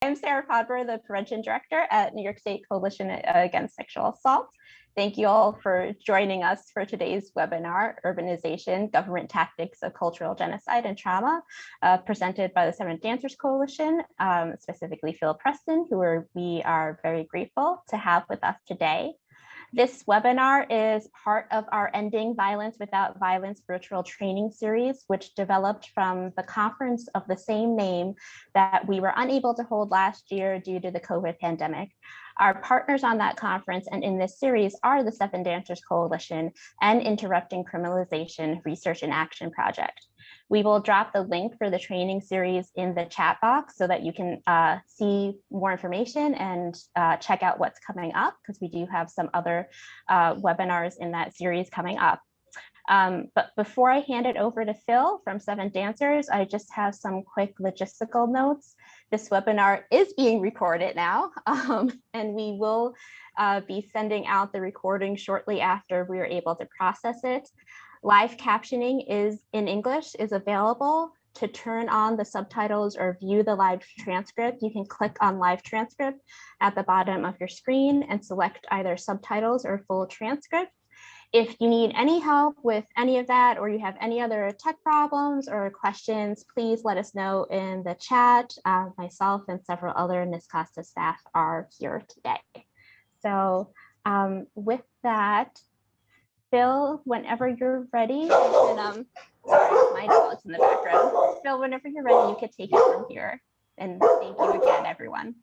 I'm Sarah Podber, the Prevention Director at New York State Coalition Against Sexual Assault. Thank you all for joining us for today's webinar, Urbanization, Government Tactics of Cultural Genocide and Trauma, presented by the Seven Dancers Coalition, specifically Phil Preston, who we are very grateful to have with us today. This webinar is part of our Ending Violence Without Violence virtual training series, which developed from the conference of the same name that we were unable to hold last year due to the COVID pandemic. Our partners on that conference and in this series are the Seven Dancers Coalition and Interrupting Criminalization Research and Action Project. We will drop the link for the training series in the chat box so that you can see more information and check out what's coming up, because we do have some other webinars in that series coming up. But before I hand it over to Phil from Seven Dancers, I just have some quick logistical notes. This webinar is being recorded now, and we will be sending out the recording shortly after we are able to process it. Live captioning is in English is available. To turn on the subtitles or view the live transcript, you can click on live transcript at the bottom of your screen and select either subtitles or full transcript. If you need any help with any of that, or you have any other tech problems or questions, please let us know in the chat. Myself and several other NISCASA staff are here today. So with that, Phil, whenever you're ready, you can, sorry, my dog's in the background. Phil, whenever you're ready, you can take it from here. And thank you again, everyone.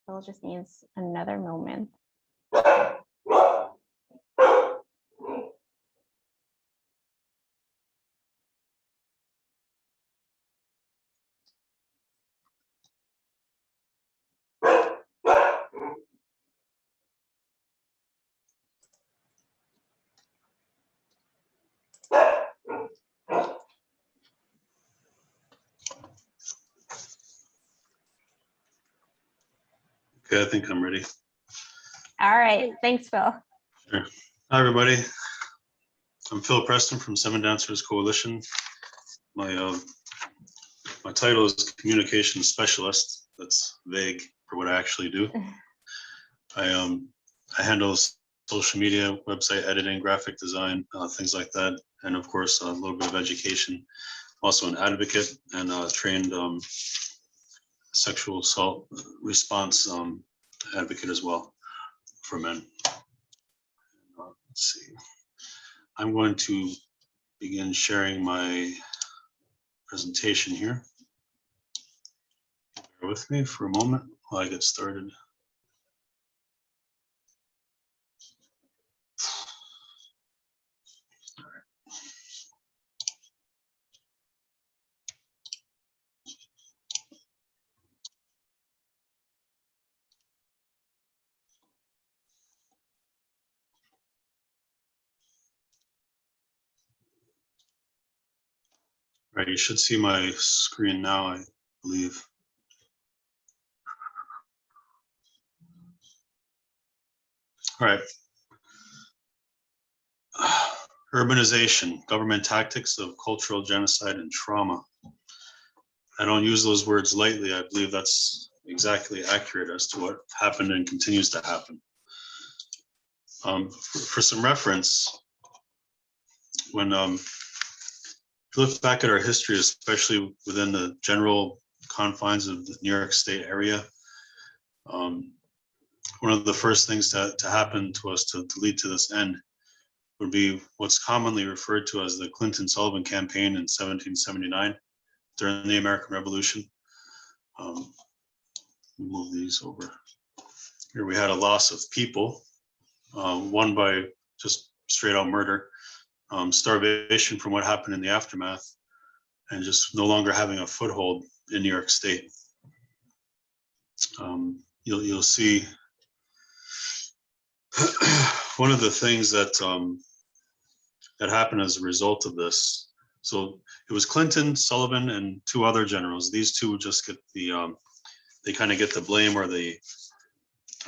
Phil just needs another moment. Okay, I think I'm ready. All right, thanks, Phil. Sure. Hi, everybody. I'm Phil Preston from Seven Dancers Coalition. My title is Communication Specialist. That's vague for what I actually do. I handle social media, website editing, graphic design, things like that, and of course a little bit of education. Also an advocate and trained sexual assault response advocate as well for men. Let's see. I'm going to begin sharing my presentation here. Bear with me for a moment while I get started. Right, you should see my screen now, I believe. All right. Urbanization, government tactics of cultural genocide and trauma. I don't use those words lightly. I believe that's exactly accurate as to what happened and continues to happen. For some reference, when if you look back at our history, especially within the general confines of the New York State area, one of the first things to happen to us to lead to this end would be what's commonly referred to as the Clinton-Sullivan campaign in 1779 during the American Revolution. Move these over. Here we had a loss of people, one by just straight out murder, starvation from what happened in the aftermath, and just no longer having a foothold in New York State. You'll see one of the things that that happened as a result of this. So it was Clinton, Sullivan, and two other generals. These two just get the they kind of get the blame or the,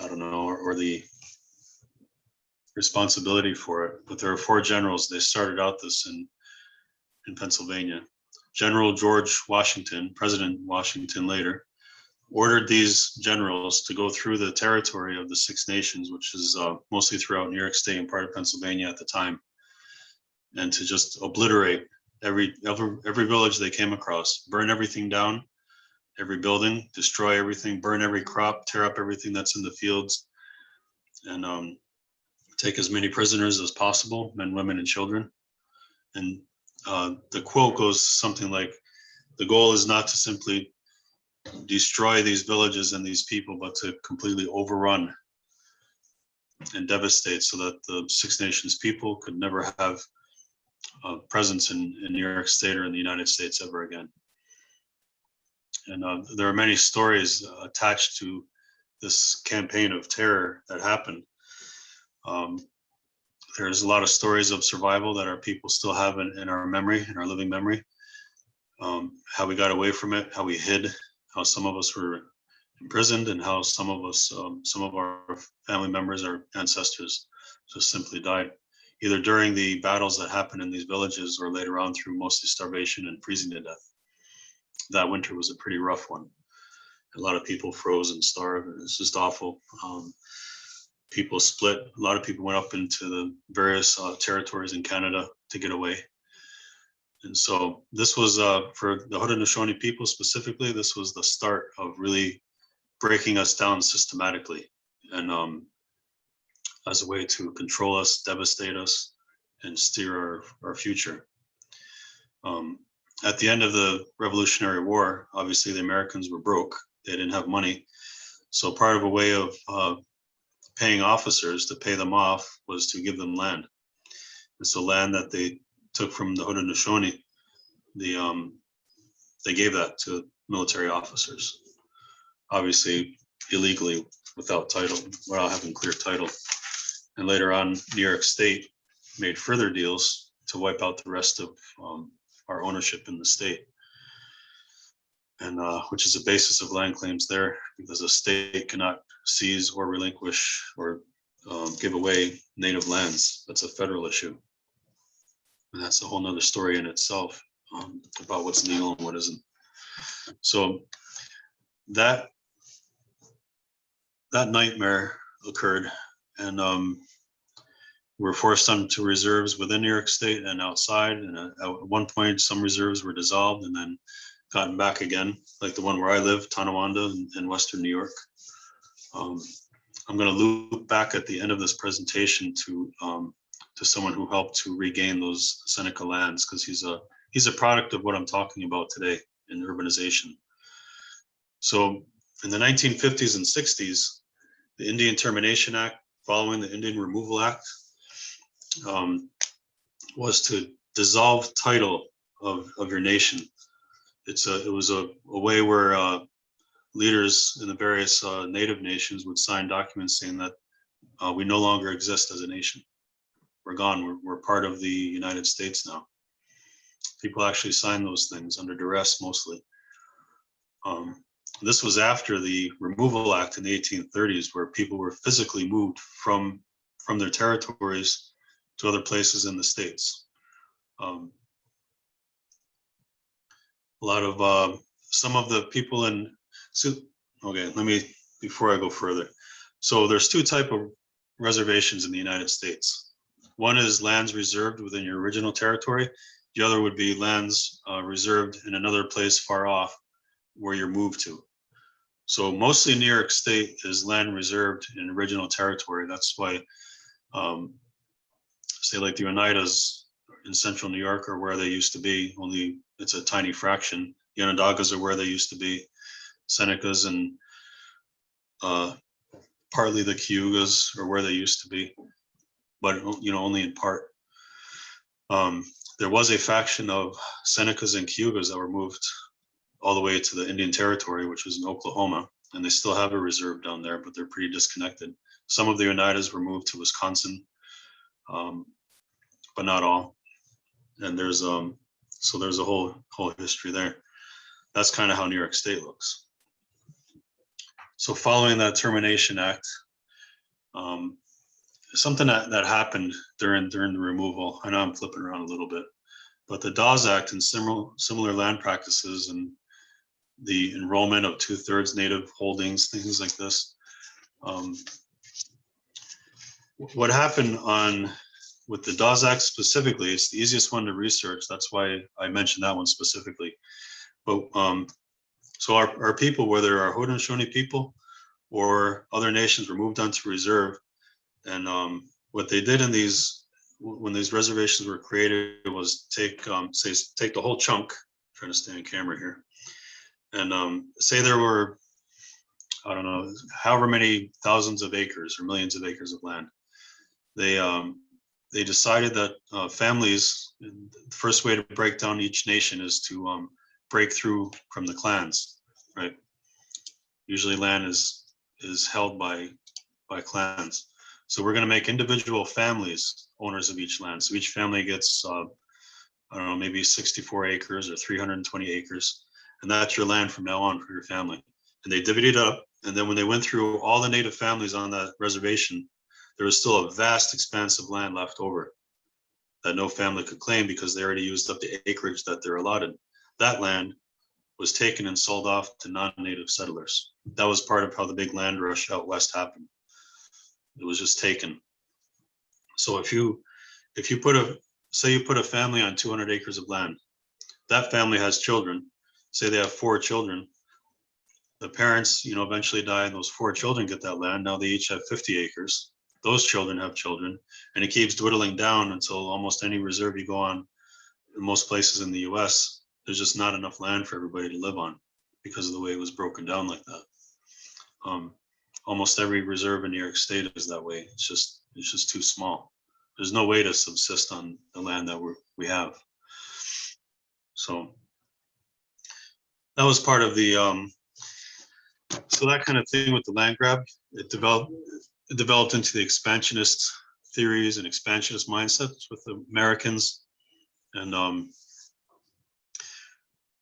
I don't know, or the responsibility for it. But there are four generals. They started out this in Pennsylvania. General George Washington, President Washington later, ordered these generals to go through the territory of the Six Nations, which is mostly throughout New York State and part of Pennsylvania at the time, and to just obliterate every village they came across, burn everything down, every building, destroy everything, burn every crop, tear up everything that's in the fields, and take as many prisoners as possible, men, women, and children. And the quote goes something like, the goal is not to simply destroy these villages and these people, but to completely overrun and devastate so that the Six Nations people could never have a presence in New York State or in the United States ever again. And there are many stories attached to this campaign of terror that happened. There's a lot of stories of survival that our people still have in our memory, in our living memory. How we got away from it, how we hid, how some of us were imprisoned, and how some of us, some of our family members, our ancestors, just simply died, either during the battles that happened in these villages or later on through mostly starvation and freezing to death. That winter was a pretty rough one. A lot of people froze and starved, and it's just awful. People split. A lot of people went up into the various territories in Canada to get away. And so this was, for the Haudenosaunee people specifically, this was the start of really breaking us down systematically, and as a way to control us, devastate us, and steer our future. At the end of the Revolutionary War, obviously the Americans were broke. They didn't have money. So part of a way of paying officers to pay them off was to give them land. And so land that they took from the Haudenosaunee, they gave that to military officers, obviously illegally, without title, without having clear title. And later on, New York State made further deals to wipe out the rest of our ownership in the state, and which is the basis of land claims there, because a state cannot seize or relinquish or give away native lands. That's a federal issue. And that's a whole nother story in itself, about what's legal and what isn't. So that nightmare occurred, and we're forced onto reserves within New York State and outside. And at one point, some reserves were dissolved and then gotten back again, like the one where I live, Tonawanda in Western New York. I'm going to loop back at the end of this presentation to someone who helped to regain those Seneca lands, because he's a product of what I'm talking about today in urbanization. So in the 1950s and 60s, the Indian Termination Act, following the Indian Removal Act, was to dissolve title of your nation. It was a way where leaders in the various native nations would sign documents saying that we no longer exist as a nation. We're gone. We're part of the United States now. People actually signed those things under duress, mostly. This was after the Removal Act in the 1830s, where people were physically moved from their territories to other places in the States. A lot of some of the people in, so, okay, before I go further. So there's two types of reservations in the United States. One is lands reserved within your original territory. The other would be lands reserved in another place far off where you're moved to. So mostly New York State is land reserved in original territory. That's why, say like the Oneidas in central New York are where they used to be, only it's a tiny fraction. The Onondagas are where they used to be. Senecas and partly the Cayugas are where they used to be. but only in part. There was a faction of Senecas and Cayugas that were moved all the way to the Indian Territory, which was in Oklahoma, and they still have a reserve down there, but they're pretty disconnected. Some of the Oneidas were moved to Wisconsin, but not all. And there's so there's a whole history there. That's kind of how New York State looks. So following that Termination Act, something that happened during the removal, I know I'm flipping around a little bit, but the Dawes Act and similar land practices and the enrollment of 2/3 Native holdings, things like this. What happened with the Dawes Act specifically, it's the easiest one to research. That's why I mentioned that one specifically. But so our people, whether our Haudenosaunee people or other nations, were moved onto reserve. And what they did when these reservations were created was take the whole chunk. I'm trying to stay on camera here, and say there were, I don't know, however many thousands of acres or millions of acres of land. They decided that families, the first way to break down each nation is to break through from the clans, right? Usually land is held by clans. So we're going to make individual families owners of each land. So each family gets, I don't know, maybe 64 acres or 320 acres. And that's your land from now on for your family. And they divvied it up. And then when they went through all the Native families on that reservation, there was still a vast expanse of land left over that no family could claim because they already used up the acreage that they're allotted. That land was taken and sold off to non-Native settlers. That was part of how the big land rush out west happened. It was just taken. So if you put a family on 200 acres of land, that family has children. Say they have 4 children. The parents, eventually die, and those 4 children get that land. Now they each have 50 acres. Those children have children, and it keeps dwindling down until almost any reserve you go on, in most places in the U.S., there's just not enough land for everybody to live on because of the way it was broken down like that. Almost every reserve in New York State is that way. It's just too small. There's no way to subsist on the land that we have. So that was part of the so that kind of thing with the land grab. It developed into the expansionist theories and expansionist mindsets with the Americans. And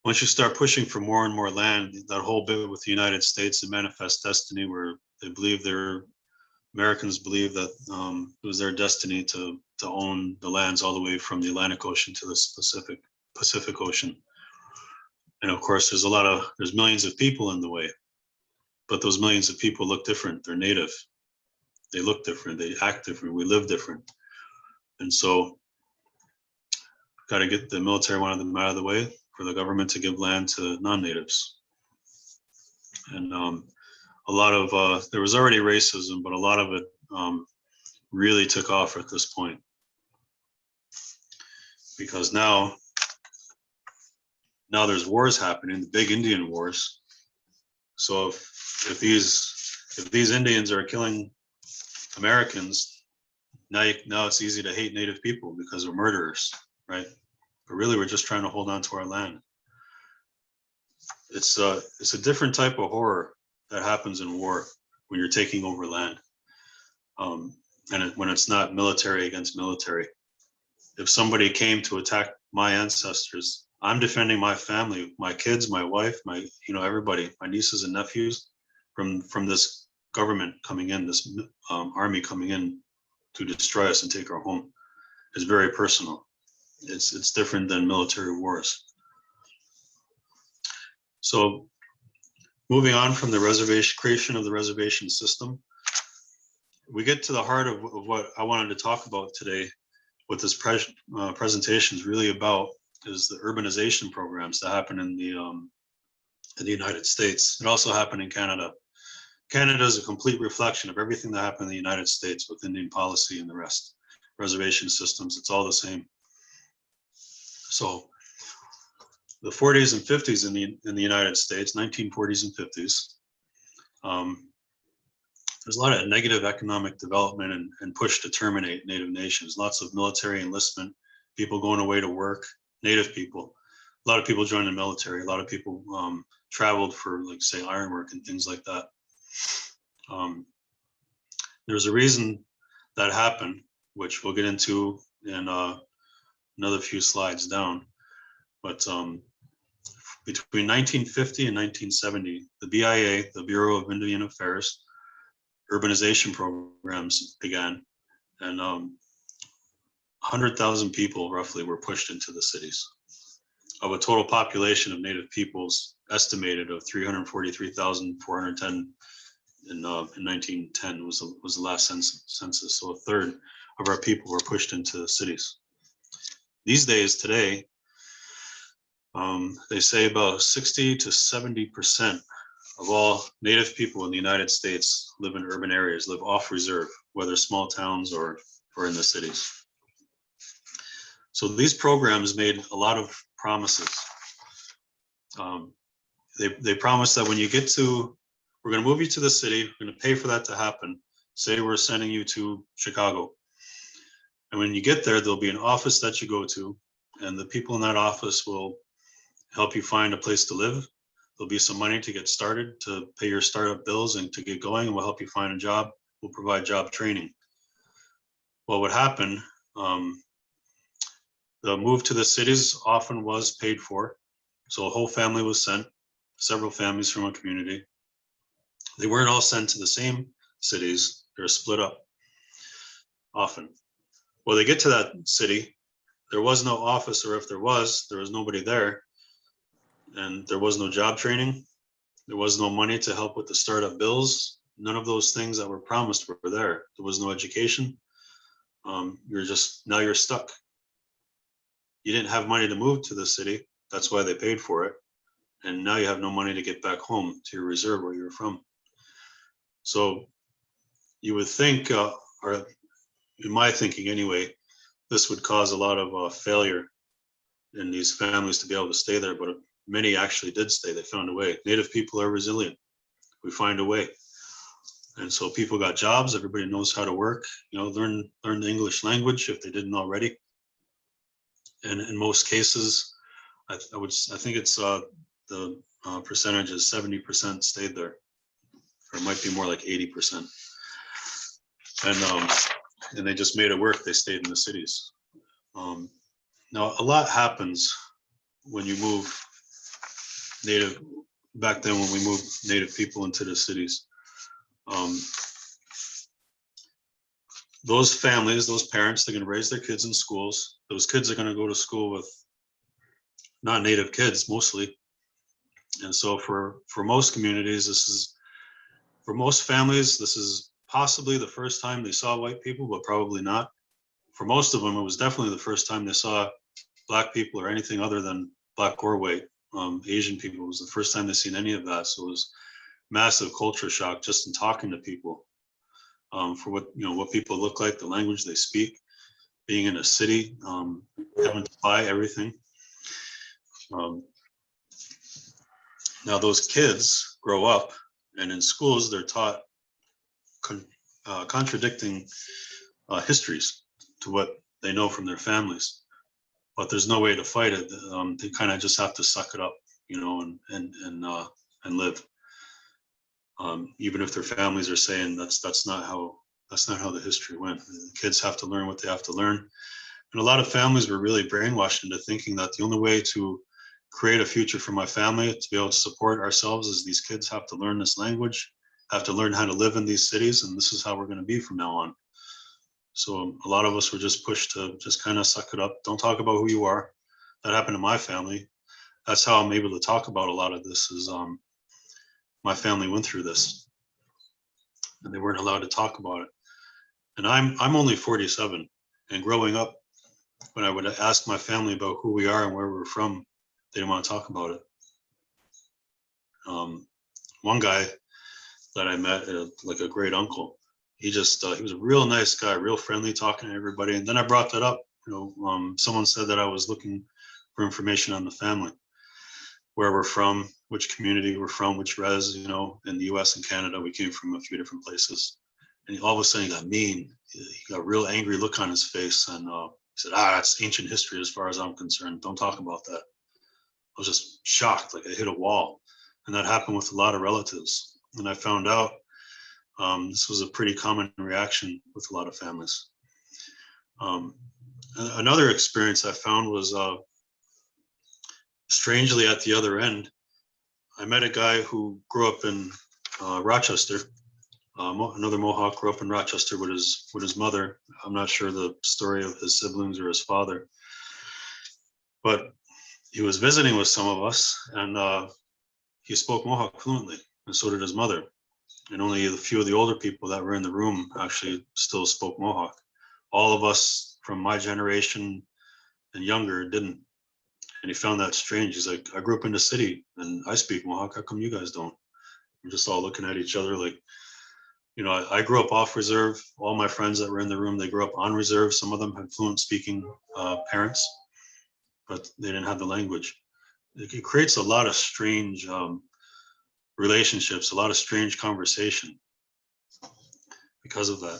once you start pushing for more and more land, that whole bit with the United States and Manifest Destiny, where they believe Americans believe that it was their destiny to own the lands all the way from the Atlantic Ocean to the Pacific Ocean. And of course, there's millions of people in the way, but those millions of people look different. They're Native. They look different. They act different. We live different. And so, got to get the military wanted them out of the way for the government to give land to non-Natives. And a lot of there was already racism, but a lot of it really took off at this point, because now there's wars happening, the big Indian wars. So if these Indians are killing Americans, now it's easy to hate Native people because we're murderers, right? But really, we're just trying to hold on to our land. It's a different type of horror that happens in war when you're taking over land, and when it's not military against military. If somebody came to attack my ancestors, I'm defending my family, my kids, my wife, everybody, my nieces and nephews, from this government coming in, this army coming in to destroy us and take our home. It's very personal. It's different than military wars. So moving on from the creation of the reservation system, we get to the heart of what I wanted to talk about today, what this presentation is really about, is the urbanization programs that happen in the United States. It also happened in Canada. Canada is a complete reflection of everything that happened in the United States with Indian policy and the rest. Reservation systems, it's all the same. So the 40s and 50s in the United States, 1940s and 50s, there's a lot of negative economic development and push to terminate Native nations. Lots of military enlistment, people going away to work, Native people. A lot of people joined the military. A lot of people traveled for, like, say, ironwork and things like that. There's a reason that happened, which we'll get into in another few slides down. But between 1950 and 1970, the BIA, the Bureau of Indian Affairs, urbanization programs began, and 100,000 people roughly were pushed into the cities. Of a total population of Native peoples estimated of 343,410 in 1910 was the last census. So a third of our people were pushed into the cities. These days, today, they say about 60 to 70% of all Native people in the United States live in urban areas, live off reserve, whether small towns or in the cities. So these programs made a lot of promises. They promised that when you get to, we're going to move you to the city, we're going to pay for that to happen. Say we're sending you to Chicago. And when you get there, there'll be an office that you go to, and the people in that office will help you find a place to live. There'll be some money to get started, to pay your startup bills and to get going, and we'll help you find a job. We'll provide job training. What would happen, the move to the cities often was paid for. So a whole family was sent, several families from a community. They weren't all sent to the same cities. They were split up often. Well, they get to that city, there was no office, or if there was nobody there, and there was no job training. There was no money to help with the startup bills. None of those things that were promised were there. There was no education. Now you're stuck. You didn't have money to move to the city. That's why they paid for it. And now you have no money to get back home to your reserve where you're from. So you would think, or in my thinking anyway, this would cause a lot of failure in these families to be able to stay there, but many actually did stay. They found a way. Native people are resilient. We find a way. And so people got jobs. Everybody knows how to work, learn the English language if they didn't already. And in most cases, I think it's the percentage is 70% stayed there, or it might be more like 80%. And they just made it work. They stayed in the cities. Now, a lot happens when you move Native, back then when we moved Native people into the cities. Those families, those parents, they're going to raise their kids in schools. Those kids are going to go to school with non-Native kids mostly. And so for most communities, for most families, this is possibly the first time they saw white people, but probably not. For most of them, it was definitely the first time they saw Black people or anything other than Black or white. Asian people, it was the first time they've seen any of that. So it was massive culture shock just in talking to people, for what people look like, the language they speak, being in a city, having to buy everything. Now those kids grow up, and in schools they're taught contradicting histories to what they know from their families, but there's no way to fight it. They kind of just have to suck it up, and live. Even if their families are saying that's not how the history went. The kids have to learn what they have to learn. And a lot of families were really brainwashed into thinking that the only way to create a future for my family, to be able to support ourselves, is these kids have to learn this language, have to learn how to live in these cities, and this is how we're going to be from now on. So a lot of us were just pushed to just kind of suck it up. Don't talk about who you are. That happened to my family. That's how I'm able to talk about a lot of this, is my family went through this, and they weren't allowed to talk about it. And I'm only 47, and growing up, when I would ask my family about who we are and where we're from, they didn't want to talk about it. One guy that I met, like a great uncle, he was a real nice guy, real friendly, talking to everybody. And then I brought that up. Someone said that I was looking for information on the family, where we're from, which community we're from, which res, you know, in the US and Canada, we came from a few different places. And all of a sudden he got mean. He got a real angry look on his face. And he said, that's ancient history as far as I'm concerned. Don't talk about that. I was just shocked, like I hit a wall. And that happened with a lot of relatives. And I found out this was a pretty common reaction with a lot of families. Another experience I found was strangely at the other end. I met a guy who grew up in Rochester. Another Mohawk grew up in Rochester with his mother. I'm not sure the story of his siblings or his father, but he was visiting with some of us, and he spoke Mohawk fluently, and so did his mother. And only a few of the older people that were in the room actually still spoke Mohawk. All of us from my generation and younger didn't. And he found that strange. He's like, I grew up in the city and I speak Mohawk. How come you guys don't? We're just all looking at each other like, you know, I grew up off reserve. All my friends that were in the room, they grew up on reserve. Some of them had fluent speaking parents, but they didn't have the language. It creates a lot of strange relationships, a lot of strange conversation because of that.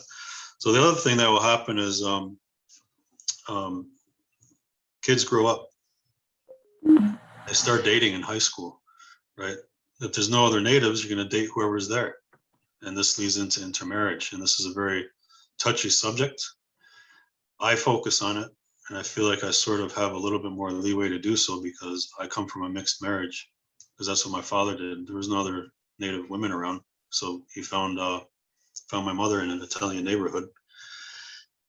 So the other thing that will happen is kids grow up. They start dating in high school, right? If there's no other natives, you're going to date whoever's there. And this leads into intermarriage. And this is a very touchy subject. I focus on it, and I feel like I sort of have a little bit more leeway to do so because I come from a mixed marriage, because that's what my father did. There was no other native women around. So he found my mother in an Italian neighborhood.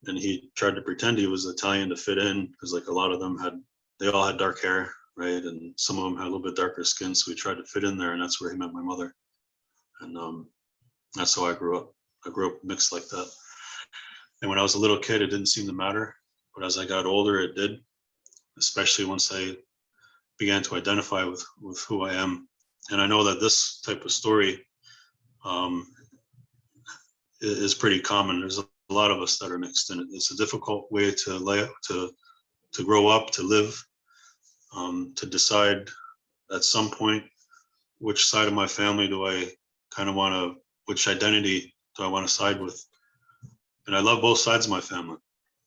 And he tried to pretend he was Italian to fit in, because like a lot of them they all had dark hair, right? And some of them had a little bit darker skin. So he tried to fit in there, and that's where he met my mother. And that's how I grew up. I grew up mixed like that. And when I was a little kid, it didn't seem to matter. But as I got older, it did, especially once I began to identify with who I am. And I know that this type of story is pretty common. There's a lot of us that are mixed in it. It's a difficult way to grow up, to live, to decide at some point which side of my family do I kind of want to, which identity do I want to side with. And I love both sides of my family.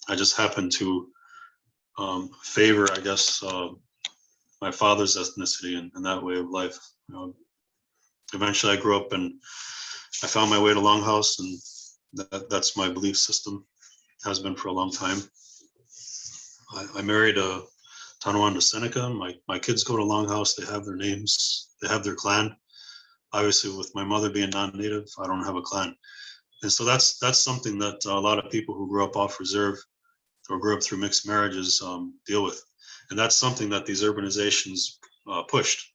I just happen to favor, I guess, my father's ethnicity and that way of life. You know, eventually I grew up and I found my way to Longhouse, and that's my belief system, has been for a long time. I married a Tonawanda Seneca. My kids go to Longhouse. They have their names. They have their clan. Obviously, with my mother being non-native, I don't have a clan. And so that's something that a lot of people who grew up off reserve or grew up through mixed marriages deal with. And that's something that these urbanizations pushed,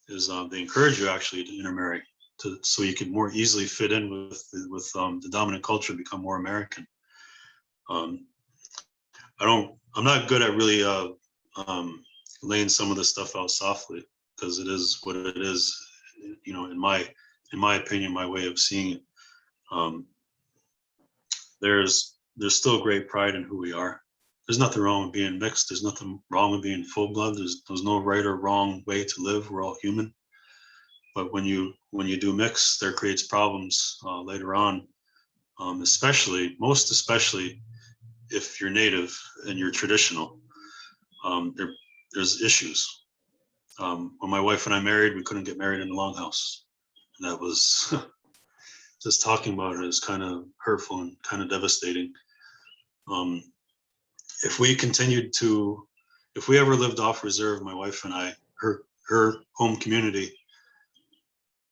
is they encourage you actually to intermarry, so you can more easily fit in with the dominant culture, become more American. I'm not good at really laying some of this stuff out softly, because it is what it is, you know, in my opinion, my way of seeing it. There's still great pride in who we are. There's nothing wrong with being mixed. There's nothing wrong with being full blood. There's no right or wrong way to live. We're all human. But when you do mix, there creates problems later on, most especially if you're native and you're traditional. There's issues. When my wife and I married, we couldn't get married in the Longhouse. And that was, just talking about it is kind of hurtful and kind of devastating. If we ever lived off reserve, my wife and I, her home community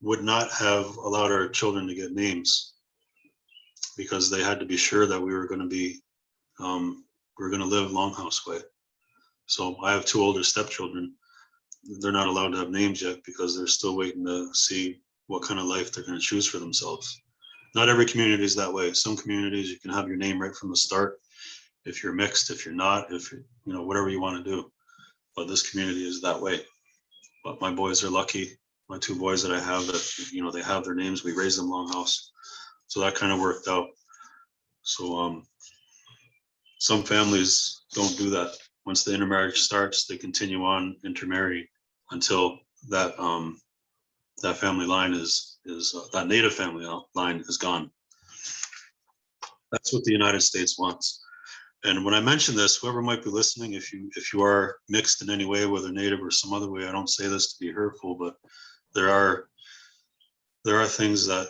would not have allowed our children to get names, because they had to be sure that we were going to live Longhouse way. So I have two older stepchildren. They're not allowed to have names yet, because they're still waiting to see what kind of life they're going to choose for themselves. Not every community is that way. Some communities you can have your name right from the start, if you're mixed, if you're not, if you know, whatever you want to do. But this community is that way. But my boys are lucky. My two boys that I have, that, you know, they have their names. We raised them Longhouse, so that kind of worked out. So some families don't do that. Once the intermarriage starts, they continue on intermarrying until that family line is that native family line is gone. That's what the United States wants. And when I mention this, whoever might be listening, if you are mixed in any way, whether native or some other way, I don't say this to be hurtful, but there are things that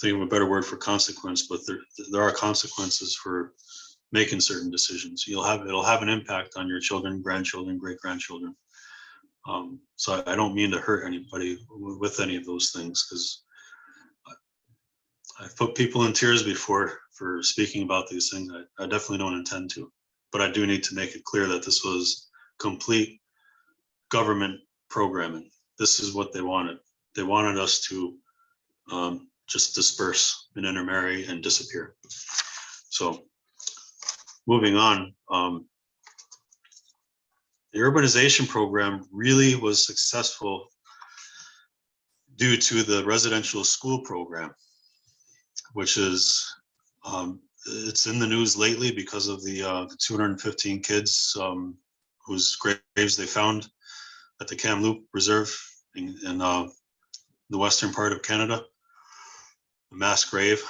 think of a better word for consequence, but there are consequences for making certain decisions. It'll have an impact on your children, grandchildren, great grandchildren. So I don't mean to hurt anybody with any of those things, because I've put people in tears before for speaking about these things. I definitely don't intend to, but I do need to make it clear that this was complete government programming. This is what they wanted. They wanted us to just disperse and intermarry and disappear. So moving on, the urbanization program really was successful due to the residential school program, which is, it's in the news lately because of the 215 kids whose graves they found at the Kamloops Reserve in the western part of Canada, a mass grave.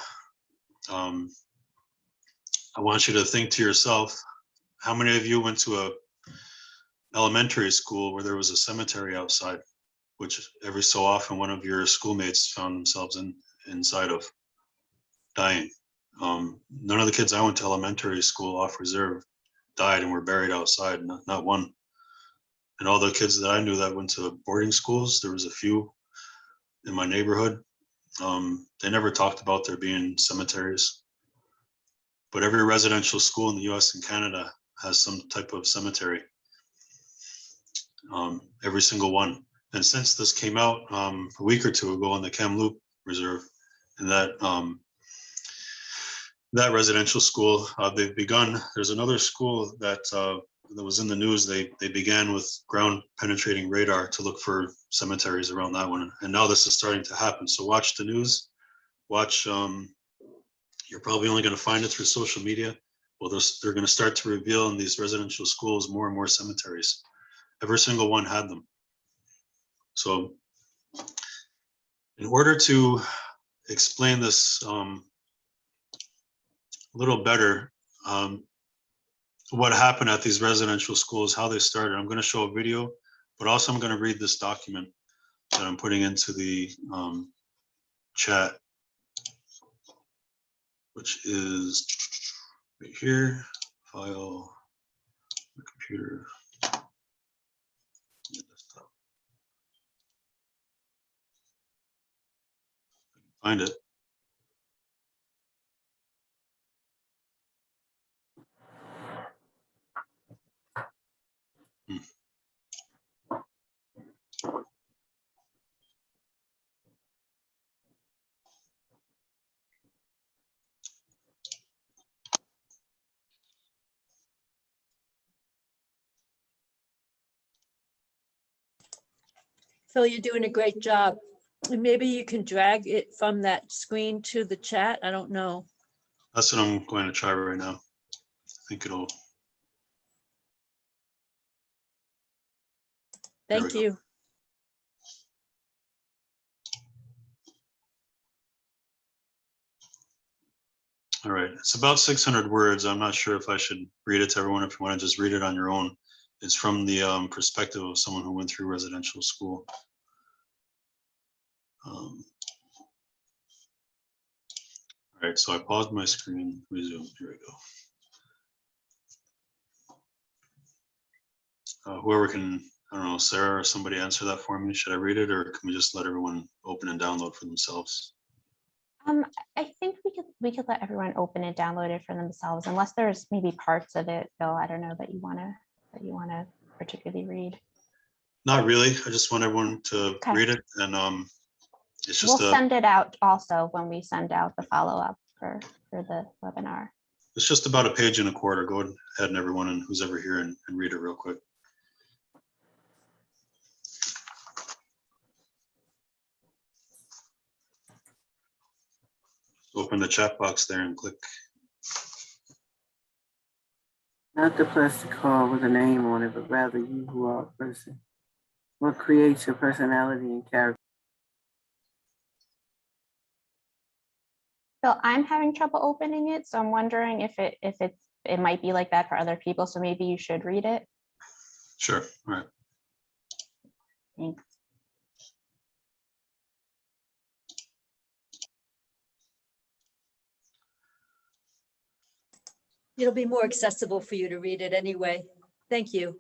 I want you to think to yourself, how many of you went to a elementary school where there was a cemetery outside, which every so often one of your schoolmates found themselves inside of, dying? None of the kids I went to elementary school off reserve died and were buried outside, not one. And all the kids that I knew that went to boarding schools, there was a few in my neighborhood. They never talked about there being cemeteries. But every residential school in the US and Canada has some type of cemetery. Every single one. And since this came out a week or two ago on the Kamloops Reserve, and that residential school, they've begun, there's another school that was in the news. They began with ground penetrating radar to look for cemeteries around that one. And now this is starting to happen. So watch the news, watch, you're probably only going to find it through social media. Well, they're going to start to reveal in these residential schools more and more cemeteries. Every single one had them. So in order to explain this a little better, what happened at these residential schools, how they started, I'm going to show a video, but also I'm going to read this document that I'm putting into the chat, which is right here, file, my computer, desktop. Find it. Phil, you're doing a great job. And maybe you can drag it from that screen to the chat. I don't know. That's what I'm going to try right now. I think it'll. Thank you. All right, it's about 600 words. I'm not sure if I should read it to everyone, if you want to just read it on your own. It's from the perspective of someone who went through residential school. All right, so I paused my screen, resume, here we go. Whoever can, I don't know, Sarah or somebody answer that for me. Should I read it, or can we just let everyone open and download for themselves? I think we could let everyone open and download it for themselves, unless there's maybe parts of it, Bill, I don't know, that you wanna particularly read. Not really. I just want everyone to read it, and it's just we'll send it out also when we send out the follow-up for the webinar. It's just about a page and a quarter. Go ahead and everyone, and who's ever here, and read it real quick. Open the chat box there and click. Not the plastic card with a name on it, but rather you who are a person. What creates your personality and character? So I'm having trouble opening it, so I'm wondering if it might be like that for other people. So maybe you should read it. Sure, all right. Thanks. It'll be more accessible for you to read it anyway. Thank you.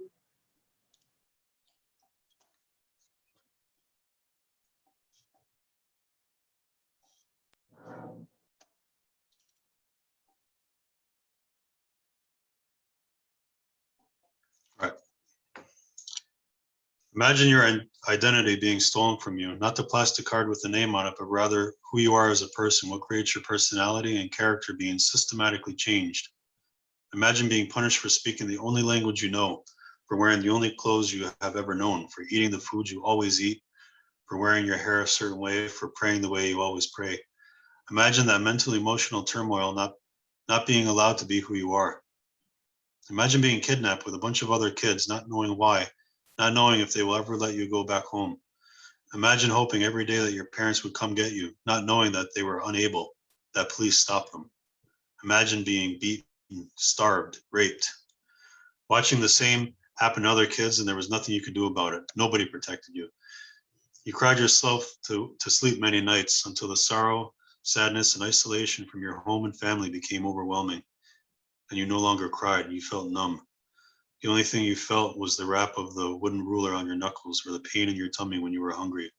Imagine your identity being stolen from you, not the plastic card with the name on it, but rather who you are as a person, what creates your personality and character being systematically changed. Imagine being punished for speaking the only language you know, for wearing the only clothes you have ever known, for eating the food you always eat, for wearing your hair a certain way, for praying the way you always pray. Imagine that mental, emotional turmoil, not being allowed to be who you are. Imagine being kidnapped with a bunch of other kids, not knowing why, not knowing if they will ever let you go back home. Imagine hoping every day that your parents would come get you, not knowing that they were unable, that police stopped them. Imagine being beaten, starved, raped. Watching the same happen to other kids and there was nothing you could do about it. Nobody protected you. You cried yourself to sleep many nights until the sorrow, sadness, and isolation from your home and family became overwhelming. And you no longer cried, you felt numb. The only thing you felt was the wrap of the wooden ruler on your knuckles or the pain in your tummy when you were hungry.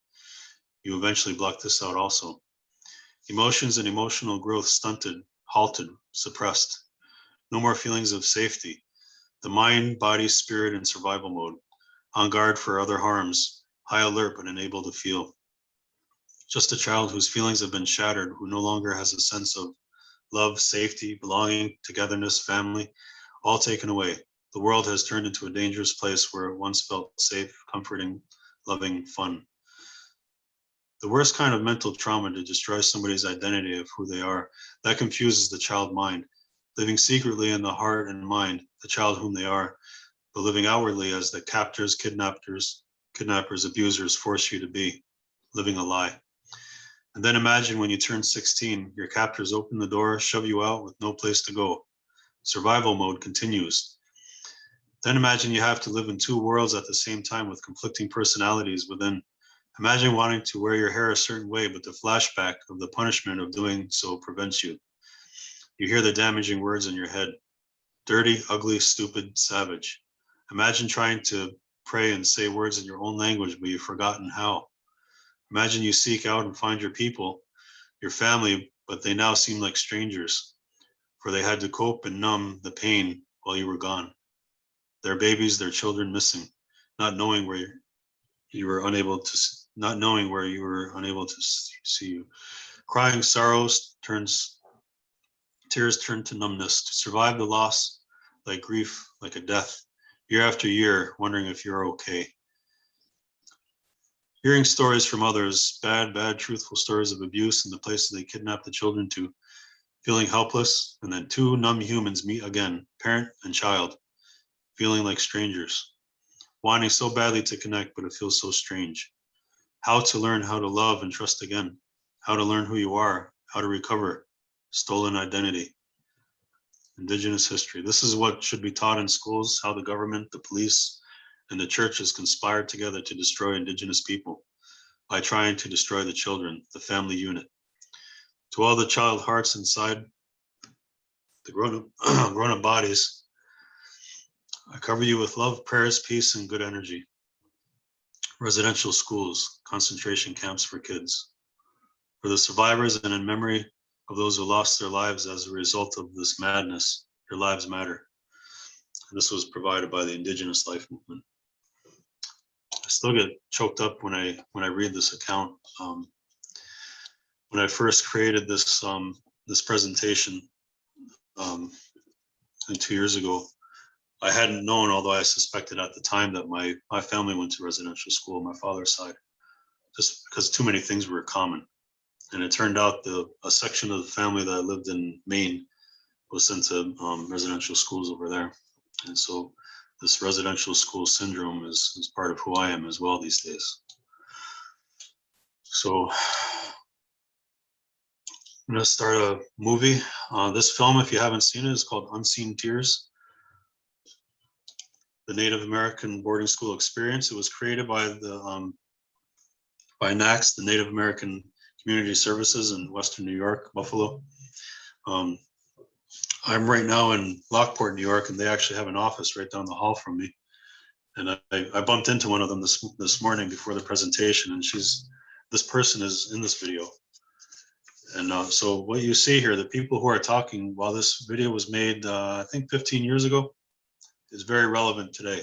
You eventually blocked this out also. Emotions and emotional growth stunted, halted, suppressed. No more feelings of safety. The mind, body, spirit in survival mode, on guard for other harms, high alert but unable to feel. Just a child whose feelings have been shattered, who no longer has a sense of love, safety, belonging, togetherness, family, all taken away. The world has turned into a dangerous place where it once felt safe, comforting, loving, fun. The worst kind of mental trauma to destroy somebody's identity of who they are, that confuses the child mind, living secretly in the heart and mind, the child whom they are, but living outwardly as the captors, kidnappers, abusers force you to be, living a lie. And then imagine when you turn 16, your captors open the door, shove you out with no place to go. Survival mode continues. Then imagine you have to live in two worlds at the same time with conflicting personalities within. Imagine wanting to wear your hair a certain way, but the flashback of the punishment of doing so prevents you. You hear the damaging words in your head. Dirty, ugly, stupid, savage. Imagine trying to pray and say words in your own language, but you've forgotten how. Imagine you seek out and find your people, your family, but they now seem like strangers, for they had to cope and numb the pain while you were gone. Their babies, their children missing, not knowing where you were unable to see you. Crying sorrows tears turn to numbness. To survive the loss, like grief, like a death, year after year, wondering if you're okay. Hearing stories from others, bad, truthful stories of abuse in the places they kidnapped the children to, feeling helpless, and then two numb humans meet again, parent and child, feeling like strangers, wanting so badly to connect, but it feels so strange. How to learn how to love and trust again, how to learn who you are, how to recover stolen identity. Indigenous history. This is what should be taught in schools, how the government, the police, and the churches conspired together to destroy Indigenous people by trying to destroy the children, the family unit. To all the child hearts inside the grown-up bodies, I cover you with love, prayers, peace, and good energy. Residential schools, concentration camps for kids. For the survivors and in memory of those who lost their lives as a result of this madness, your lives matter. And this was provided by the Indigenous Life Movement. I still get choked up when I read this account. When I first created this this presentation 2 years ago, I hadn't known, although I suspected at the time, that my family went to residential school on my father's side, just because too many things were common. And it turned out a section of the family that lived in Maine was sent to residential schools over there. And so this residential school syndrome is part of who I am as well these days. So I'm going to start a movie. This film, if you haven't seen it, is called Unseen Tears, the Native American Boarding School Experience. It was created by the by NACS, the Native American Community Services in Western New York, Buffalo. I'm right now in Lockport, New York, and they actually have an office right down the hall from me. And I bumped into one of them this morning before the presentation, and this person is in this video. And so what you see here, the people who are talking while this video was made, I think 15 years ago, is very relevant today.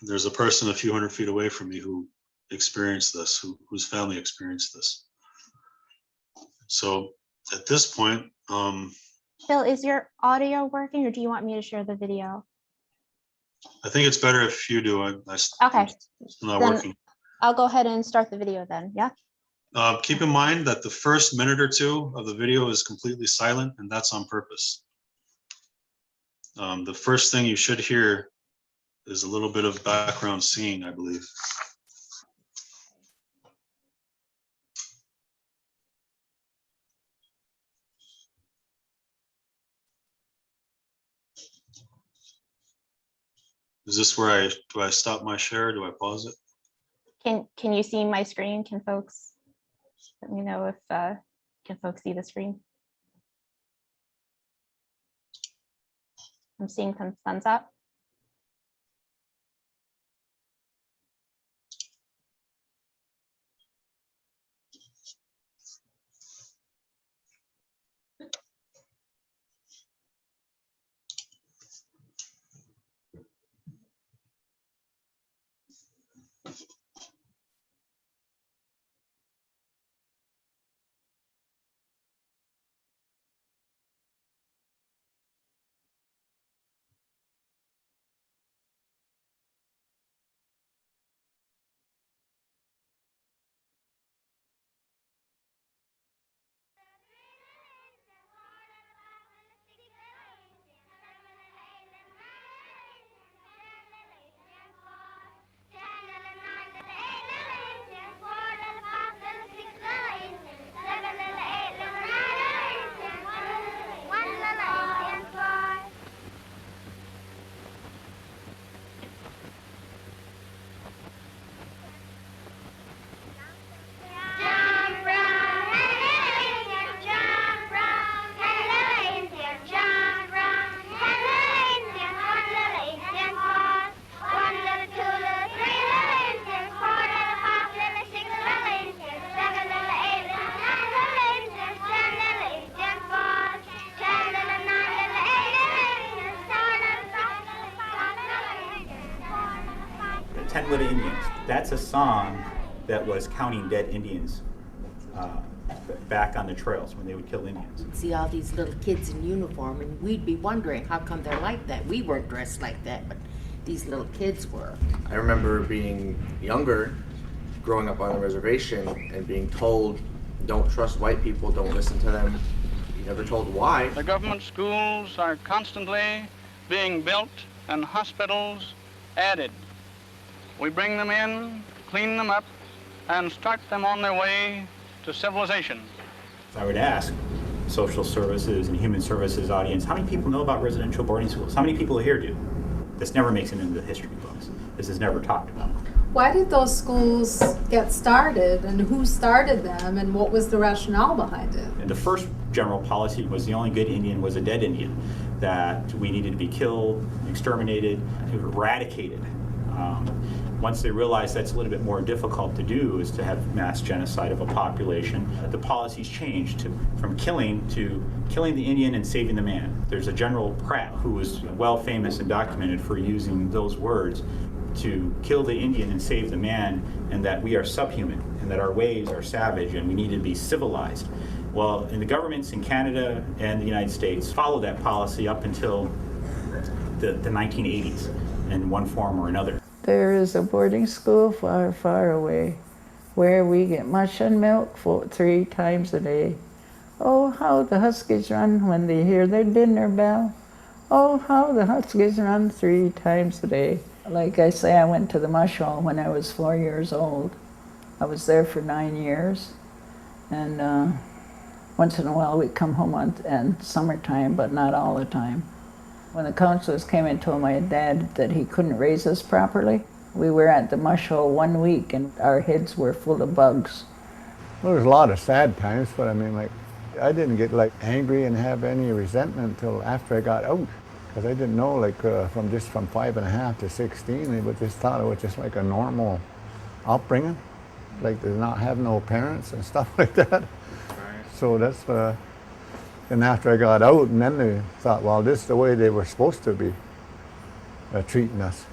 There's a person a few hundred feet away from me who experienced this, whose family experienced this. So at this point, Phil, is your audio working, or do you want me to share the video? I think it's better if you do. Okay. It's not Then working. I'll go ahead and start the video then, yeah? Keep in mind that the first minute or two of the video is completely silent, and that's on purpose. The first thing you should hear is a little bit of background singing, I believe. Is this where do I stop my share? Do I pause it? Can you see my screen? Can folks let me know if can folks see the screen? I'm seeing some thumbs up. Little Indians. That's a song that was counting dead Indians back on the trails when they would kill Indians. See all these little kids in uniform, and we'd be wondering how come they're like that. We weren't dressed like that, but these little kids were. I remember being younger, growing up on a reservation, and being told, don't trust white people, don't listen to them. You're never told why. The government schools are constantly being built and hospitals added. We bring them in, clean them up, and start them on their way to civilization. I would ask social services and human services audience, how many people know about residential boarding schools? How many people here do? This never makes it into the history books. This is never talked about. Why did those schools get started, and who started them, and what was the rationale behind it? And the first general policy was the only good Indian was a dead Indian, that we needed to be killed, exterminated, eradicated. Once they realized that's a little bit more difficult to do, is to have mass genocide of a population, the policies changed from killing to killing the Indian and saving the man. There's a General Pratt who was well famous and documented for using those words to kill the Indian and save the man, and that we are subhuman and that our ways are savage and we need to be civilized. Well, in the governments in Canada and the United States followed that policy up until the 1980s in one form or another. There is a boarding school far, far away where we get mush and milk 3 times a day. Oh, how the huskies run when they hear their dinner bell. Oh, how the Huskies run 3 times a day. Like I say, I went to the mush hall when I was 4 years old. I was there for 9 years, and once in a while we'd come home in summertime, but not all the time. When the counselors came and told my dad that he couldn't raise us properly, we were at the mush hole 1 week and our heads were full of bugs. Well, there's a lot of sad times, but I mean, like, I didn't get like angry and have any resentment until after I got out, because I didn't know, like, from 5.5 to 16, they would just thought it was just like a normal upbringing, like to not have no parents and stuff like that. Right. So that's, and after I got out, and then they thought, well, this is the way they were supposed to be treating us.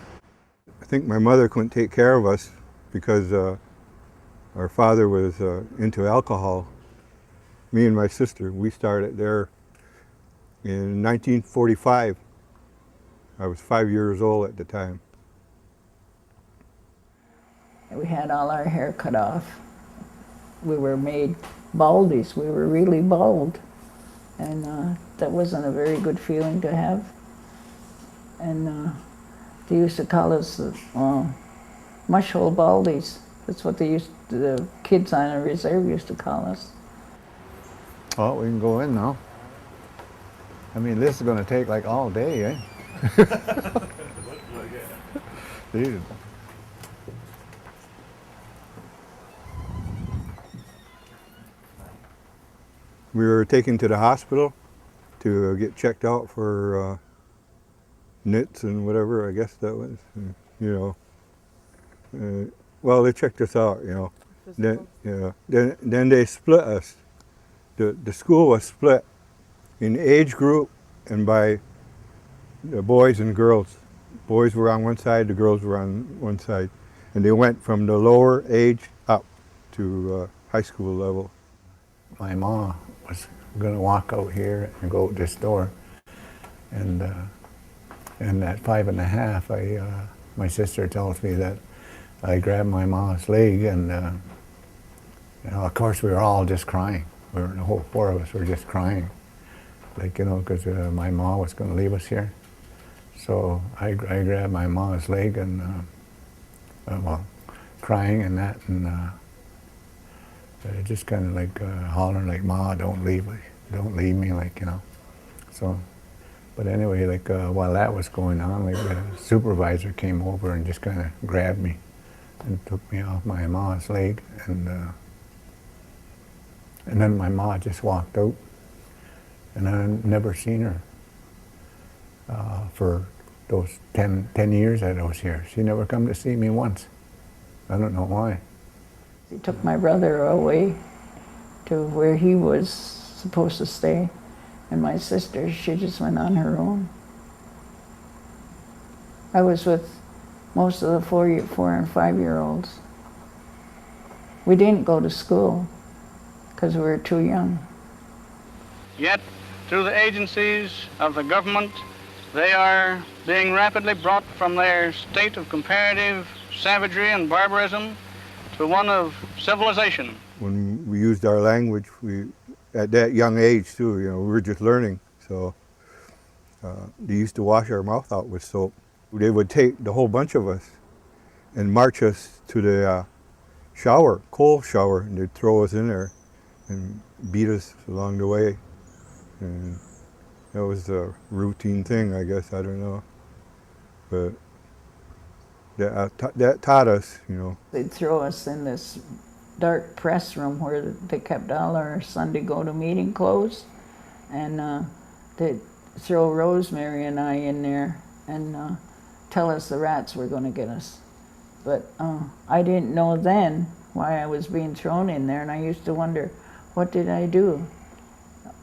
I think my mother couldn't take care of us because our father was into alcohol. Me and my sister, we started there in 1945. I was 5 years old at the time. We had all our hair cut off. We were made baldies. We were really bald. And that wasn't a very good feeling to have. And they used to call us mush hole baldies. That's what the kids on the reserve used to call us. Oh, we can go in now. I mean, this is going to take like all day, eh? Dude. We were taken to the hospital to get checked out for nits and whatever, I guess that was, and, you know. Well, they checked us out, you know. Then they split us. The school was split in age group and by the boys and girls. Boys were on one side, the girls were on one side. And they went from the lower age up to high school level. My mom was going to walk out here and go out this door. And at 5.5, my sister tells me that I grabbed my mom's leg, and you know, of course we were all just crying. The whole 4 of us were just crying, like, you know, because my mom was going to leave us here. So I grabbed my mom's leg and well, crying and that, and just kind of like hollering like, "Ma, don't leave me," like, you know. So, but anyway, like while that was going on, like the supervisor came over and just kind of grabbed me and took me off my mom's leg, and then my mom just walked out, and I've never seen her for those 10 years that I was here. She never come to see me once. I don't know why. They took my brother away to where he was supposed to stay, and my sister, she just went on her own. I was with most of the 4 and 5 year olds. We didn't go to school because we were too young. Yet, through the agencies of the government, they are being rapidly brought from their state of comparative savagery and barbarism to one of civilization. When we used our language, at that young age too, you know, we were just learning. So they used to wash our mouth out with soap. They would take the whole bunch of us and march us to the shower, coal shower, and they'd throw us in there and beat us along the way. And that was a routine thing, I guess, I don't know. But that taught us, you know. They'd throw us in this dark press room where they kept all our Sunday go-to-meeting clothes, and they'd throw Rosemary and I in there and tell us the rats were going to get us. But I didn't know then why I was being thrown in there, and I used to wonder, what did I do?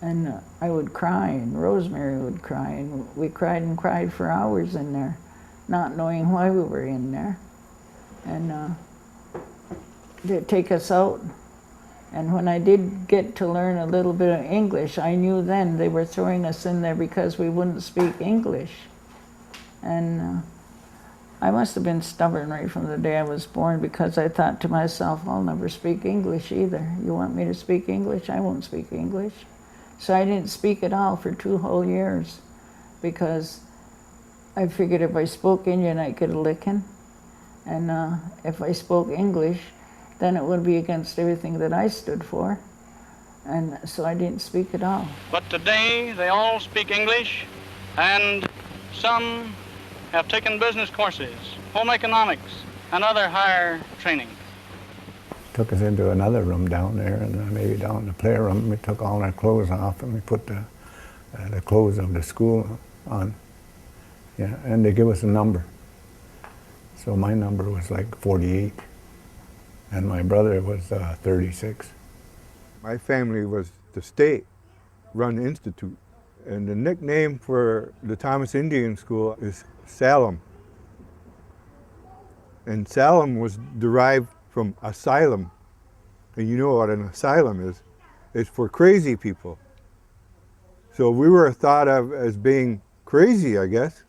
And I would cry, and Rosemary would cry, and we cried and cried for hours in there, not knowing why we were in there. And they'd take us out. And when I did get to learn a little bit of English, I knew then they were throwing us in there because we wouldn't speak English. And I must have been stubborn right from the day I was born, because I thought to myself, I'll never speak English either. You want me to speak English? I won't speak English. So I didn't speak at all for 2 whole years. because I figured if I spoke Indian, I'd get a licking. And if I spoke English, then it would be against everything that I stood for. And so I didn't speak at all. But today they all speak English, and some have taken business courses, home economics, and other higher training. Took us into another room down there, and maybe down in the playroom, we took all our clothes off and we put the clothes of the school on. Yeah, and they give us a number. So my number was like 48, and my brother was 36. My family was the state-run institute, and the nickname for the Thomas Indian School is Salem. And Salem was derived from asylum. And you know what an asylum is? It's for crazy people. So we were thought of as being crazy, I guess.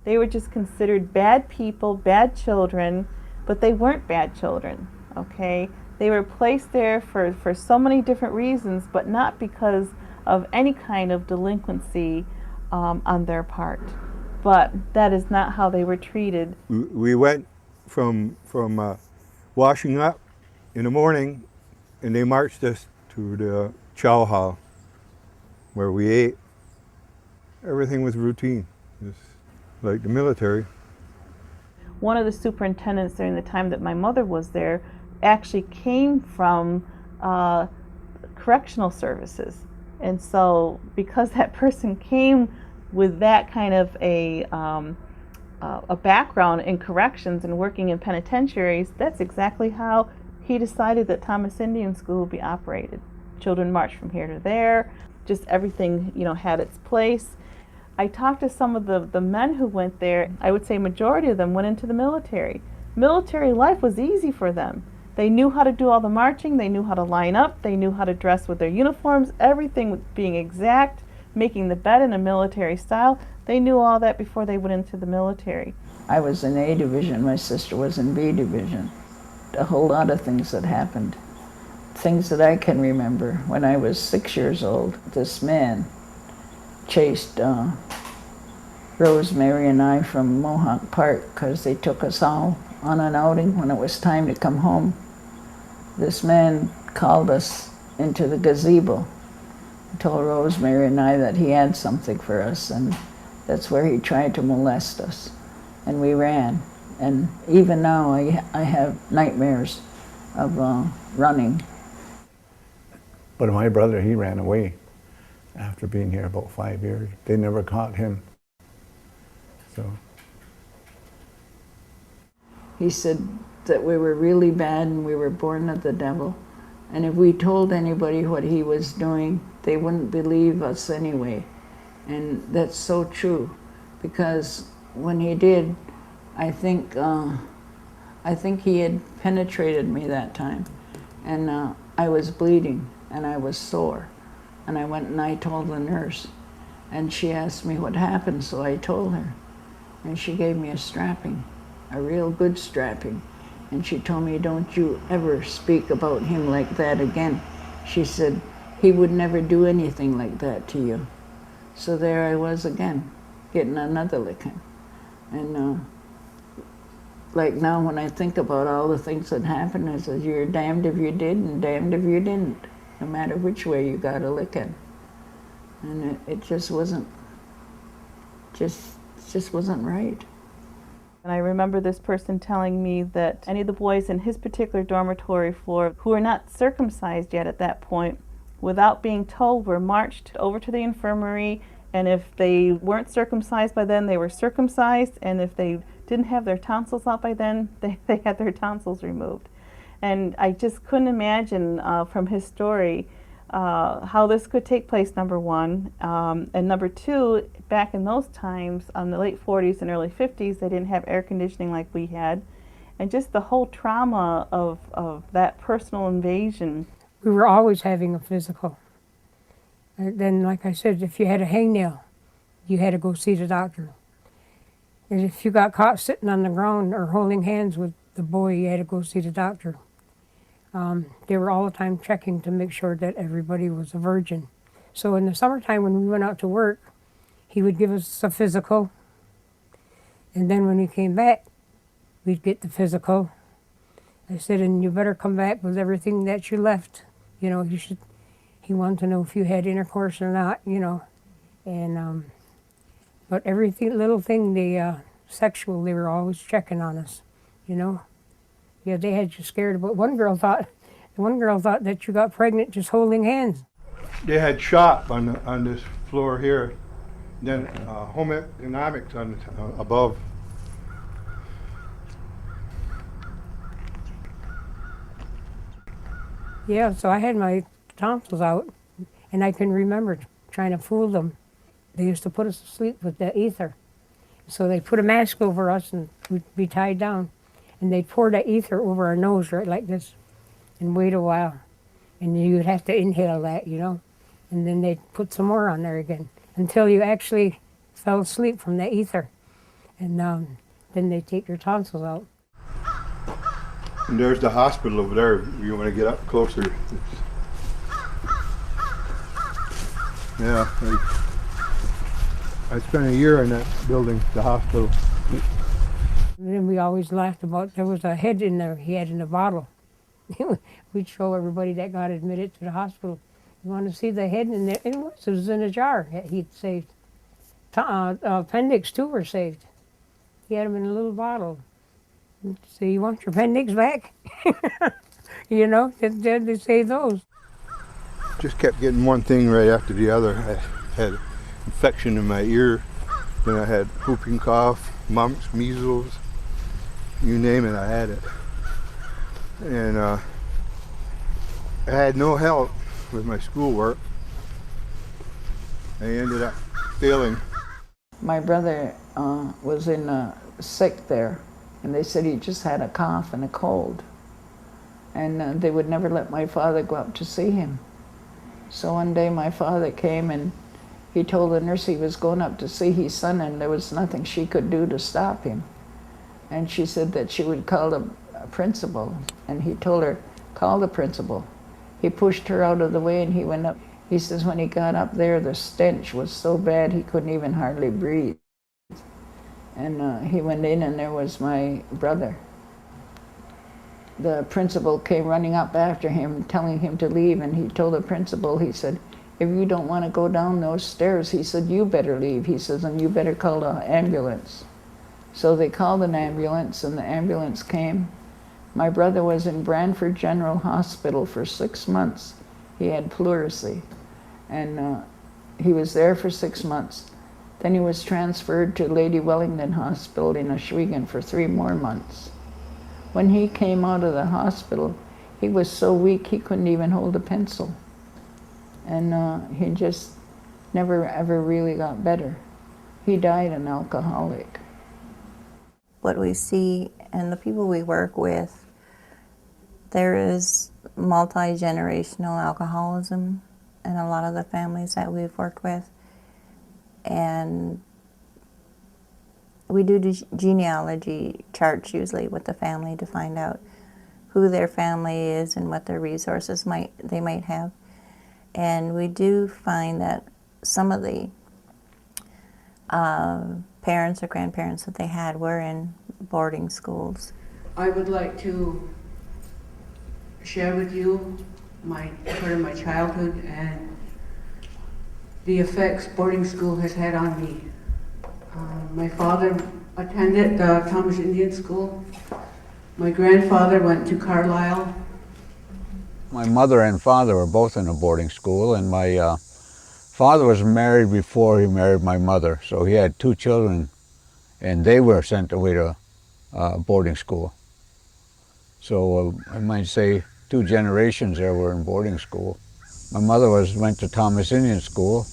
They were just considered bad people, bad children, but they weren't bad children, okay? They were placed there for so many different reasons, but not because of any kind of delinquency on their part. But that is not how they were treated. We went from washing up in the morning, and they marched us to the chow hall where we ate. Everything was routine, just like the military. One of the superintendents during the time that my mother was there actually came from correctional services. And so because that person came with that kind of a background in corrections and working in penitentiaries, that's exactly how he decided that Thomas Indian School would be operated. Children marched from here to there, just everything, you know, had its place. I talked to some of the men who went there. I would say majority of them went into the military. Military life was easy for them. They knew how to do all the marching, they knew how to line up, they knew how to dress with their uniforms, everything was being exact, making the bed in a military style. They knew all that before they went into the military. I was in A division, my sister was in B division. A whole lot of things that happened. Things that I can remember. When I was 6 years old, this man chased Rosemary and I from Mohawk Park because they took us all on an outing when it was time to come home. This man called us into the gazebo, told Rosemary and I that he had something for us, and that's where he tried to molest us. And we ran. And even now I have nightmares of running. But my brother, he ran away after being here about 5 years. They never caught him. So he said that we were really bad and we were born of the devil. And if we told anybody what he was doing, they wouldn't believe us anyway. And that's so true, because when he did, I think he had penetrated me that time. And I was bleeding and I was sore. And I went and I told the nurse. And she asked me what happened, so I told her. And she gave me a strapping, a real good strapping. And she told me, don't you ever speak about him like that again. She said, he would never do anything like that to you. So there I was again, getting another licking. And like now when I think about all the things that happened, I said, you're damned if you did and damned if you didn't, no matter which way you got a licking. And it just wasn't, just wasn't right. And I remember this person telling me that any of the boys in his particular dormitory floor who were not circumcised yet at that point, without being told, were marched over to the infirmary, and if they weren't circumcised by then, they were circumcised, and if they didn't have their tonsils out by then, they had their tonsils removed. And I just couldn't imagine from his story how this could take place, number one. And number two, back in those times, in the late 40s and early 50s, they didn't have air conditioning like we had. And just the whole trauma of that personal invasion. We were always having a physical. And then, like I said, if you had a hangnail, you had to go see the doctor. And if you got caught sitting on the ground or holding hands with the boy, you had to go see the doctor. They were all the time checking to make sure that everybody was a virgin. So in the summertime when we went out to work, he would give us a physical, and then when he came back, we'd get the physical. I said, and you better come back with everything that you left. You know, he wanted to know if you had intercourse or not, you know. And, but everything, little thing, sexual, they were always checking on us, you know. Yeah, they had you scared. But one girl thought that you got pregnant just holding hands. They had shop on this floor here, then home economics on above. Yeah, so I had my tonsils out, and I can remember trying to fool them. They used to put us to sleep with the ether. So they put a mask over us, and we'd be tied down. And they'd pour that ether over our nose, right like this, and wait a while. And you would have to inhale that, you know. And then they'd put some more on there again, until you actually fell asleep from the ether. And then they'd take your tonsils out. And there's the hospital over there, if you want to get up closer. Yeah, I spent a year in that building, the hospital. And then we always laughed about, there was a head in there he had in a bottle. We'd show everybody that got admitted to the hospital. You want to see the head in there? It was in a jar that he'd saved. Appendix too were saved. He had them in a little bottle. So you want your appendix back? You know, they save those. Just kept getting one thing right after the other. I had infection in my ear, then I had whooping cough, mumps, measles, you name it, I had it. And I had no help with my schoolwork. I ended up failing. My brother was in sick there, and they said he just had a cough and a cold. And they would never let my father go up to see him. So one day my father came and he told the nurse he was going up to see his son, and there was nothing she could do to stop him. And she said that she would call the principal, and he told her, call the principal. He pushed her out of the way and he went up. He says when he got up there, the stench was so bad he couldn't even hardly breathe. And he went in and there was my brother. The principal came running up after him, telling him to leave, and he told the principal, he said, if you don't want to go down those stairs, he said, you better leave. He says, and you better call the ambulance. So they called an ambulance, and the ambulance came. My brother was in Brantford General Hospital for 6 months. He had pleurisy, and he was there for 6 months. Then he was transferred to Lady Wellington Hospital in Oswego for 3 more months. When he came out of the hospital, he was so weak he couldn't even hold a pencil. And he just never ever really got better. He died an alcoholic. What we see and the people we work with, there is multi-generational alcoholism in a lot of the families that we've worked with. And we do genealogy charts usually with the family to find out who their family is and what their resources they might have. And we do find that some of the parents or grandparents that they had were in boarding schools. I would like to share with you part of my childhood and the effects boarding school has had on me. My father attended the Thomas Indian School. My grandfather went to Carlisle. My mother and father were both in a boarding school, and my father was married before he married my mother, so he had 2 children, and they were sent away to boarding school. So I might say 2 generations there were in boarding school. My mother went to Thomas Indian School,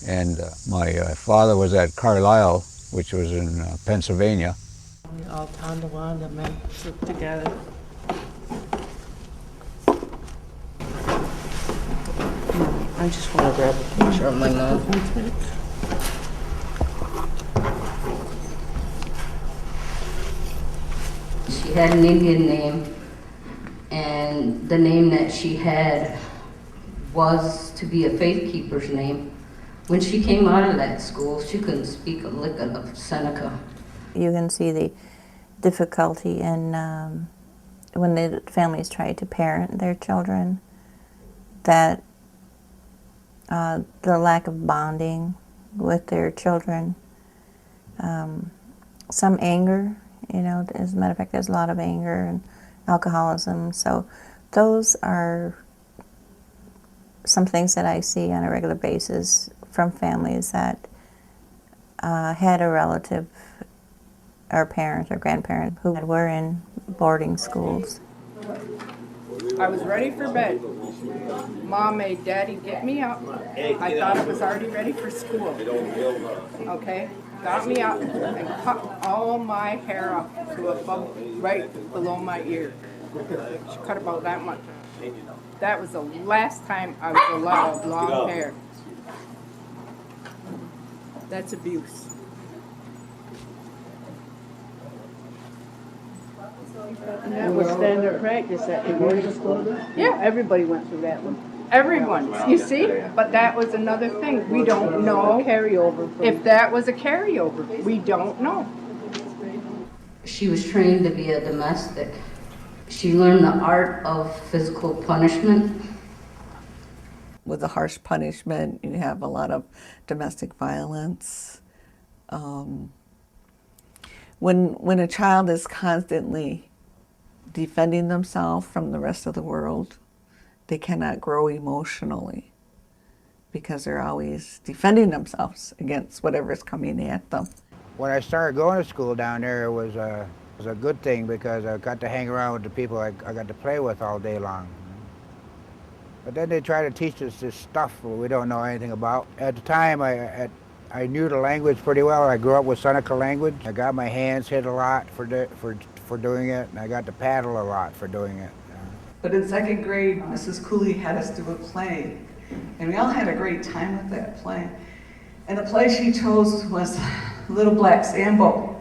and my father was at Carlisle, which was in Pennsylvania. We all found the one that men sit together. I just want to grab a picture of my nose. She had an Indian name, and the name that she had was to be a faith keeper's name. When she came out of that school, she couldn't speak a lick of Seneca. You can see the difficulty in when the families try to parent their children, that the lack of bonding with their children, some anger, you know, as a matter of fact, there's a lot of anger and alcoholism. So those are some things that I see on a regular basis from families that had a relative or parent or grandparent who were in boarding schools. I was ready for bed. Mom made Daddy get me up. I thought I was already ready for school. Okay, got me up and cut all my hair up to above, right below my ear. She cut about that much. That was the last time I was allowed long hair. That's abuse. And that was standard practice at the boarding school? Yeah. Everybody went through that one. Everyone, you see? But that was another thing. We don't know Carryover. if that was a carryover. We don't know. She was trained to be a domestic. She learned the art of physical punishment. With the harsh punishment, you have a lot of domestic violence. When a child is constantly defending themselves from the rest of the world, they cannot grow emotionally because they're always defending themselves against whatever is coming at them. When I started going to school down there, it was a good thing because I got to hang around with the people I got to play with all day long. But then they try to teach us this stuff we don't know anything about. At the time, I knew the language pretty well. I grew up with Seneca language. I got my hands hit a lot for doing it, and I got to paddle a lot for doing it. But in second grade, Mrs. Cooley had us do a play, and we all had a great time with that play. And the play she chose was Little Black Sambo.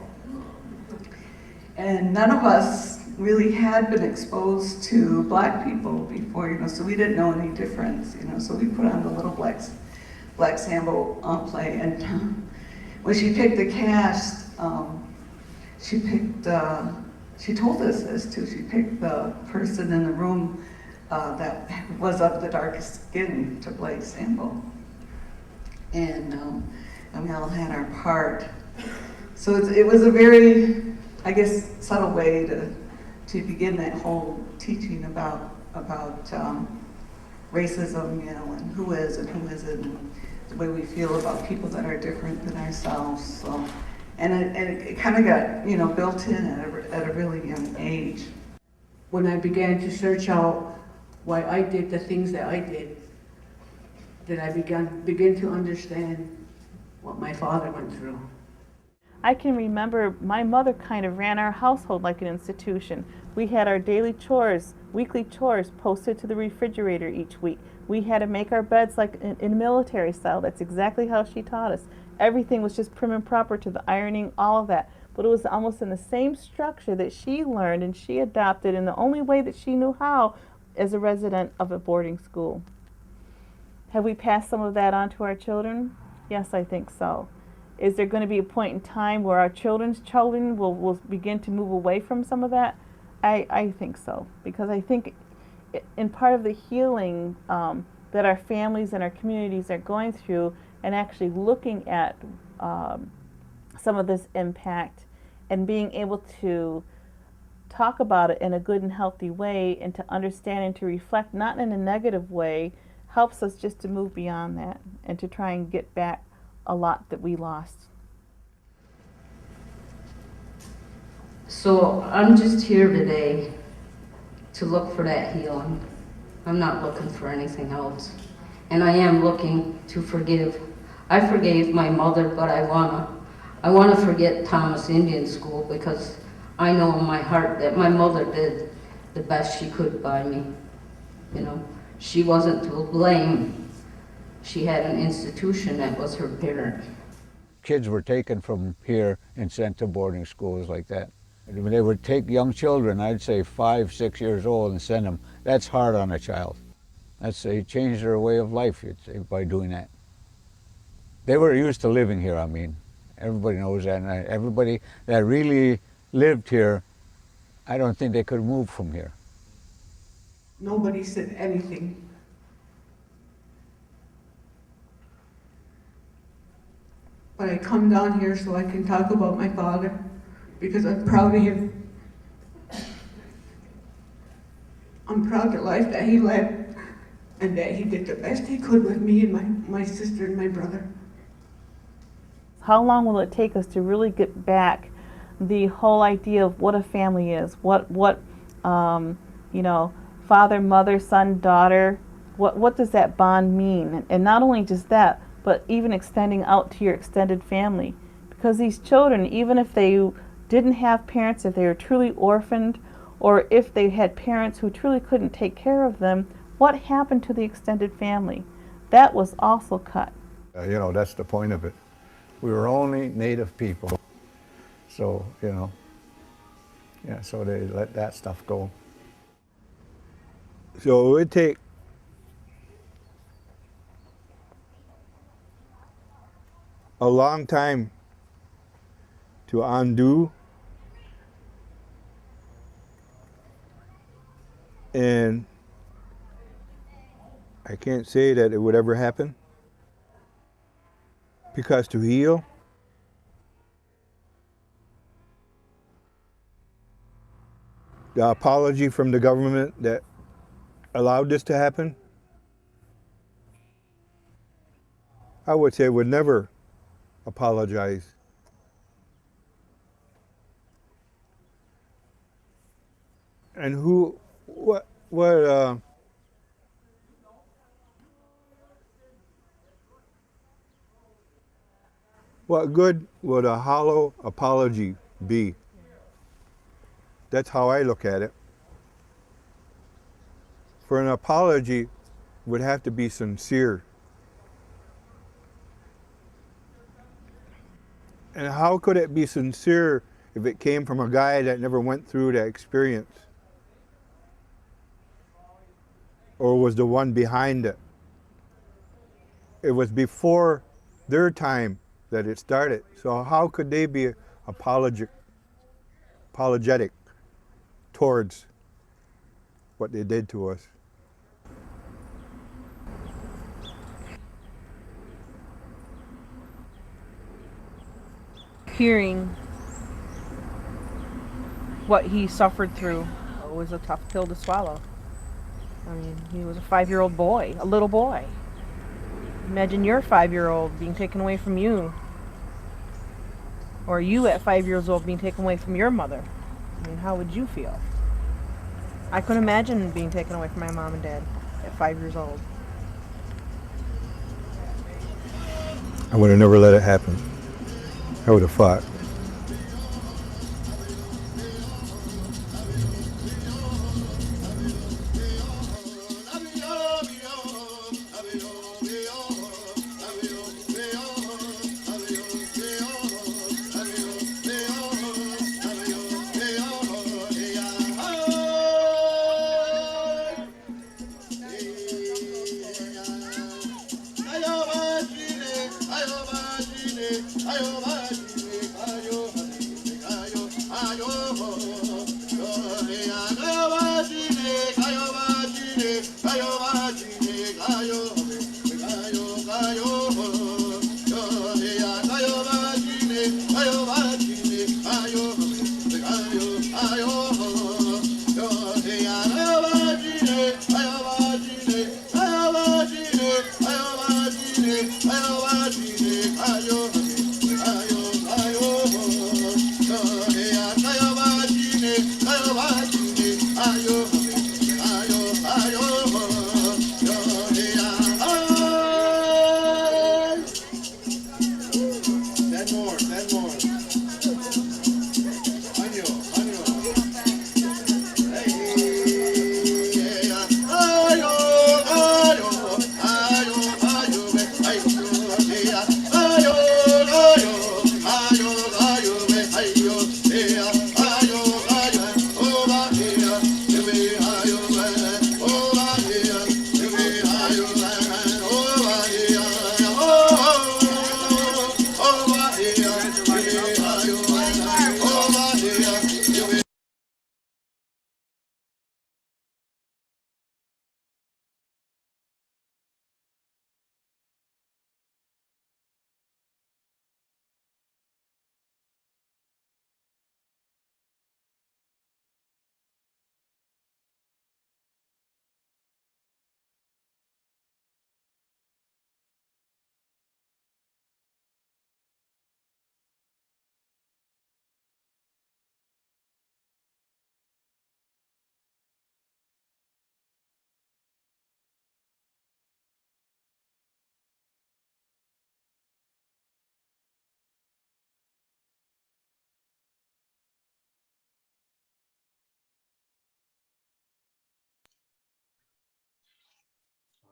And none of us really had been exposed to black people before, you know, so we didn't know any difference, you know, so we put on the Little Black Sambo play. And when she picked the cast, she told us this too. She picked the person in the room that was of the darkest skin to play Sambo. And we all had our part. So it was a very, I guess, subtle way to begin that whole teaching about racism, you know, and who is and who isn't, and the way we feel about people that are different than ourselves. So. And it kind of got, you know, built in at a really young age. When I began to search out why I did the things that I did, that I began to understand what my father went through. I can remember my mother kind of ran our household like an institution. We had our daily chores, weekly chores posted to the refrigerator each week. We had to make our beds like in military style. That's exactly how she taught us. Everything was just prim and proper to the ironing, all of that. But it was almost in the same structure that she learned and she adopted in the only way that she knew how as a resident of a boarding school. Have we passed some of that on to our children? Yes, I think so. Is there going to be a point in time where our children's children will begin to move away from some of that? I think so, because I think in part of the healing that our families and our communities are going through, and actually looking at some of this impact and being able to talk about it in a good and healthy way and to understand and to reflect, not in a negative way, helps us just to move beyond that and to try and get back a lot that we lost. So I'm just here today to look for that healing. I'm not looking for anything else. And I am looking to forgive. I forgave my mother, but I wanna forget Thomas Indian School, because I know in my heart that my mother did the best she could by me. You know, she wasn't to blame. She had an institution that was her parent. Kids were taken from here and sent to boarding schools like that. When they would take young children, I'd say 5, 6 years old, and send them. That's hard on a child. They changed their way of life, you'd say, by doing that. They were used to living here, I mean. Everybody knows that, and everybody that really lived here, I don't think they could move from here. Nobody said anything. But I come down here so I can talk about my father, because I'm proud of him. I'm proud of the life that he led, and that he did the best he could with me and my sister and my brother. How long will it take us to really get back the whole idea of what a family is? What you know, father, mother, son, daughter. What does that bond mean? And not only just that, but even extending out to your extended family. Because these children, even if they didn't have parents, if they were truly orphaned, or if they had parents who truly couldn't take care of them, what happened to the extended family? That was also cut. You know, that's the point of it. We were only Native people. So, you know, yeah, so they let that stuff go. So it would take a long time to undo, and I can't say that it would ever happen, because to heal, the apology from the government that allowed this to happen, I would say would never apologize. And what good would a hollow apology be? That's how I look at it. For an apology would have to be sincere. And how could it be sincere if it came from a guy that never went through that experience? Or was the one behind it? It was before their time that it started. So how could they be apologetic towards what they did to us? Hearing what he suffered through was a tough pill to swallow. I mean, he was a 5-year-old boy, a little boy. Imagine your 5-year-old being taken away from you. Or you at 5 years old being taken away from your mother. I mean, how would you feel? I couldn't imagine being taken away from my mom and dad at 5 years old. I would have never let it happen. I would have fought.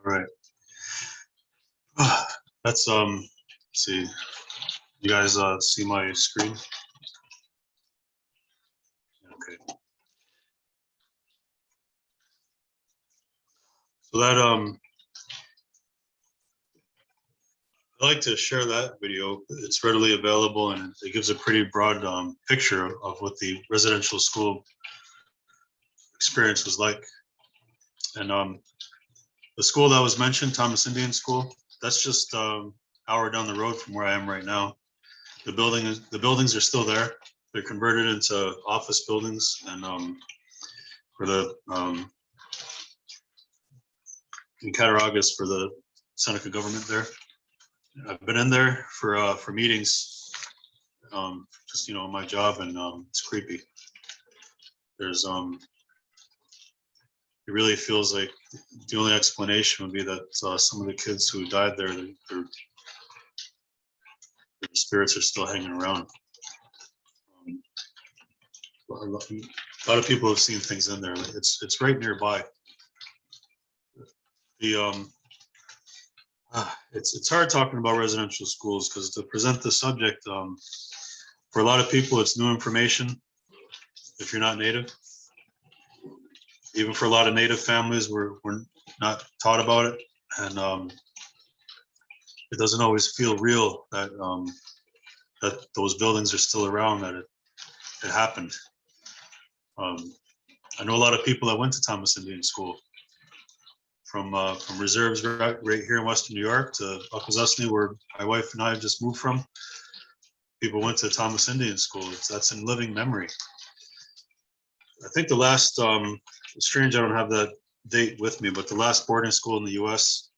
All right. That's let's see. You guys see my screen? Okay. So that I like to share that video. It's readily available and it gives a pretty broad picture of what the residential school experience was like. And the school that was mentioned, Thomas Indian School, that's just hour down the road from where I am right now. The buildings are still there. They're converted into office buildings, and for the in Cattaraugus for the Seneca government there. I've been in there for meetings, just my job, and it's creepy. There's it really feels like the only explanation would be that some of the kids who died there, their spirits are still hanging around. A lot of people have seen things in there. It's right nearby. The it's hard talking about residential schools because to present the subject, for a lot of people, it's new information. If you're not Native, even for a lot of Native families, we're not taught about it, and it doesn't always feel real that that those buildings are still around, that it happened. I know a lot of people that went to Thomas Indian School, from reserves right here in Western New York to Alcoholism, where my wife and I just moved from. People went to Thomas Indian School. That's in living memory. I think the last, it's strange I don't have that date with me, but the last boarding school in the US,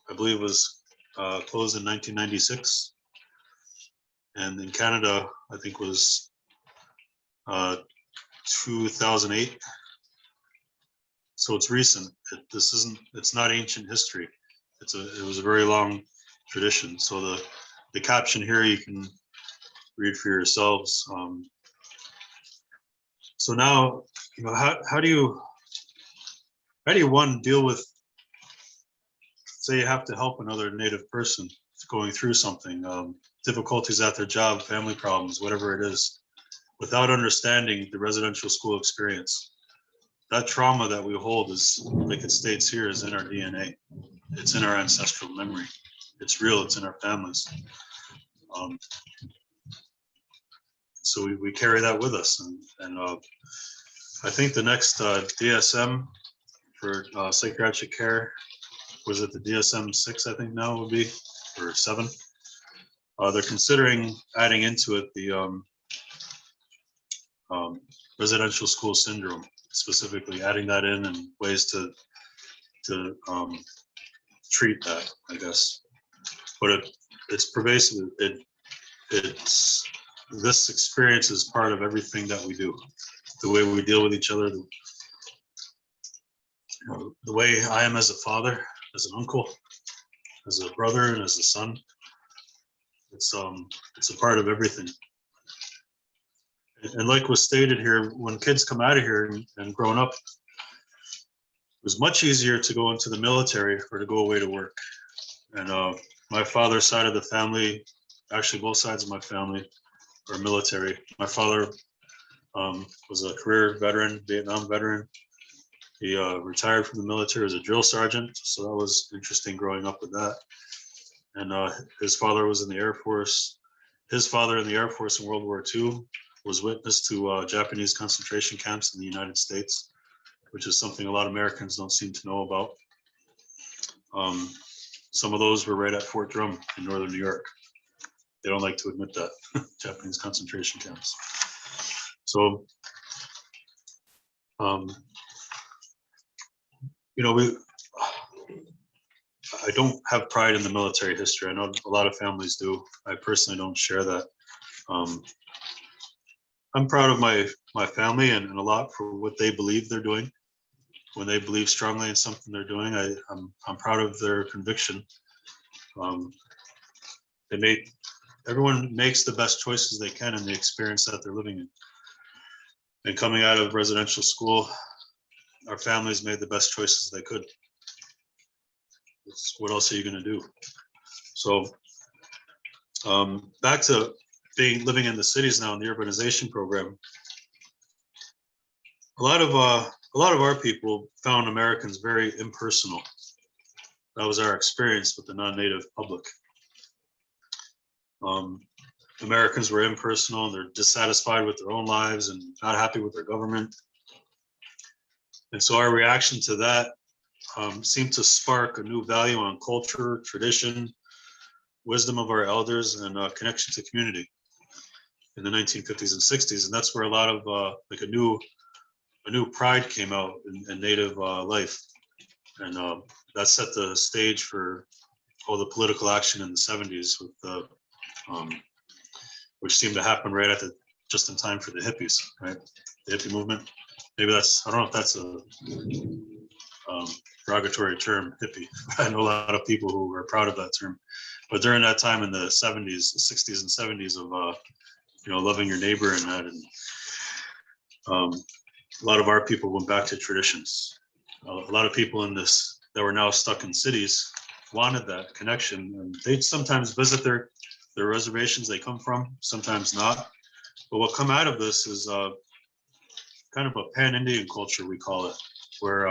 I believe, was closed in 1996. And in Canada, I think was 2008. So it's recent. It's not ancient history. It was a very long tradition. So the caption here you can read for yourselves. So now, how do you one deal with, say you have to help another Native person going through something, difficulties at their job, family problems, whatever it is, without understanding the residential school experience. That trauma that we hold is, like it states here, is in our DNA. It's in our ancestral memory. It's real, it's in our families. So we carry that with us. And I think the next DSM for psychiatric care, was it the DSM 6, I think now would be, or 7? They're considering adding into it the residential school syndrome, specifically adding that in and ways to treat that, I guess. But it's pervasive. It's this experience is part of everything that we do. The way we deal with each other, the way I am as a father, as an uncle, as a brother, and as a son. It's a part of everything. And like was stated here, when kids come out of here and growing up, it was much easier to go into the military or to go away to work. And my father's side of the family, actually both sides of my family are military. My father was a career veteran, Vietnam veteran. He retired from the military as a drill sergeant, so that was interesting growing up with that. And his father was in the Air Force. His father in the Air Force in World War II was witness to Japanese concentration camps in the United States, which is something a lot of Americans don't seem to know about. Some of those were right at Fort Drum in northern New York. They don't like to admit that, Japanese concentration camps. So, I don't have pride in the military history. I know a lot of families do. I personally don't share that. I'm proud of my family and a lot for what they believe they're doing. When they believe strongly in something they're doing, I'm proud of their conviction. Everyone makes the best choices they can in the experience that they're living in. And coming out of residential school, our families made the best choices they could. what else are you going to do? So back to living in the cities now in the urbanization program. A lot of our people found Americans very impersonal. That was our experience with the non-native public. Americans were impersonal, they're dissatisfied with their own lives and not happy with their government. And so our reaction to that seemed to spark a new value on culture, tradition, wisdom of our elders, and connection to community in the 1950s and 60s. And that's where a lot of like a new pride came out in Native life. And that set the stage for all the political action in the 70s with the which seemed to happen right at just in time for the hippies, right? The hippie movement. Maybe that's, I don't know if that's a derogatory term, hippie. I know a lot of people who are proud of that term. But during that time in the 70s, 60s and 70s of, loving your neighbor and that, and a lot of our people went back to traditions. A lot of people in this that were now stuck in cities wanted that connection, and they'd sometimes visit their reservations they come from, sometimes not. But what come out of this is kind of a pan-Indian culture, we call it, where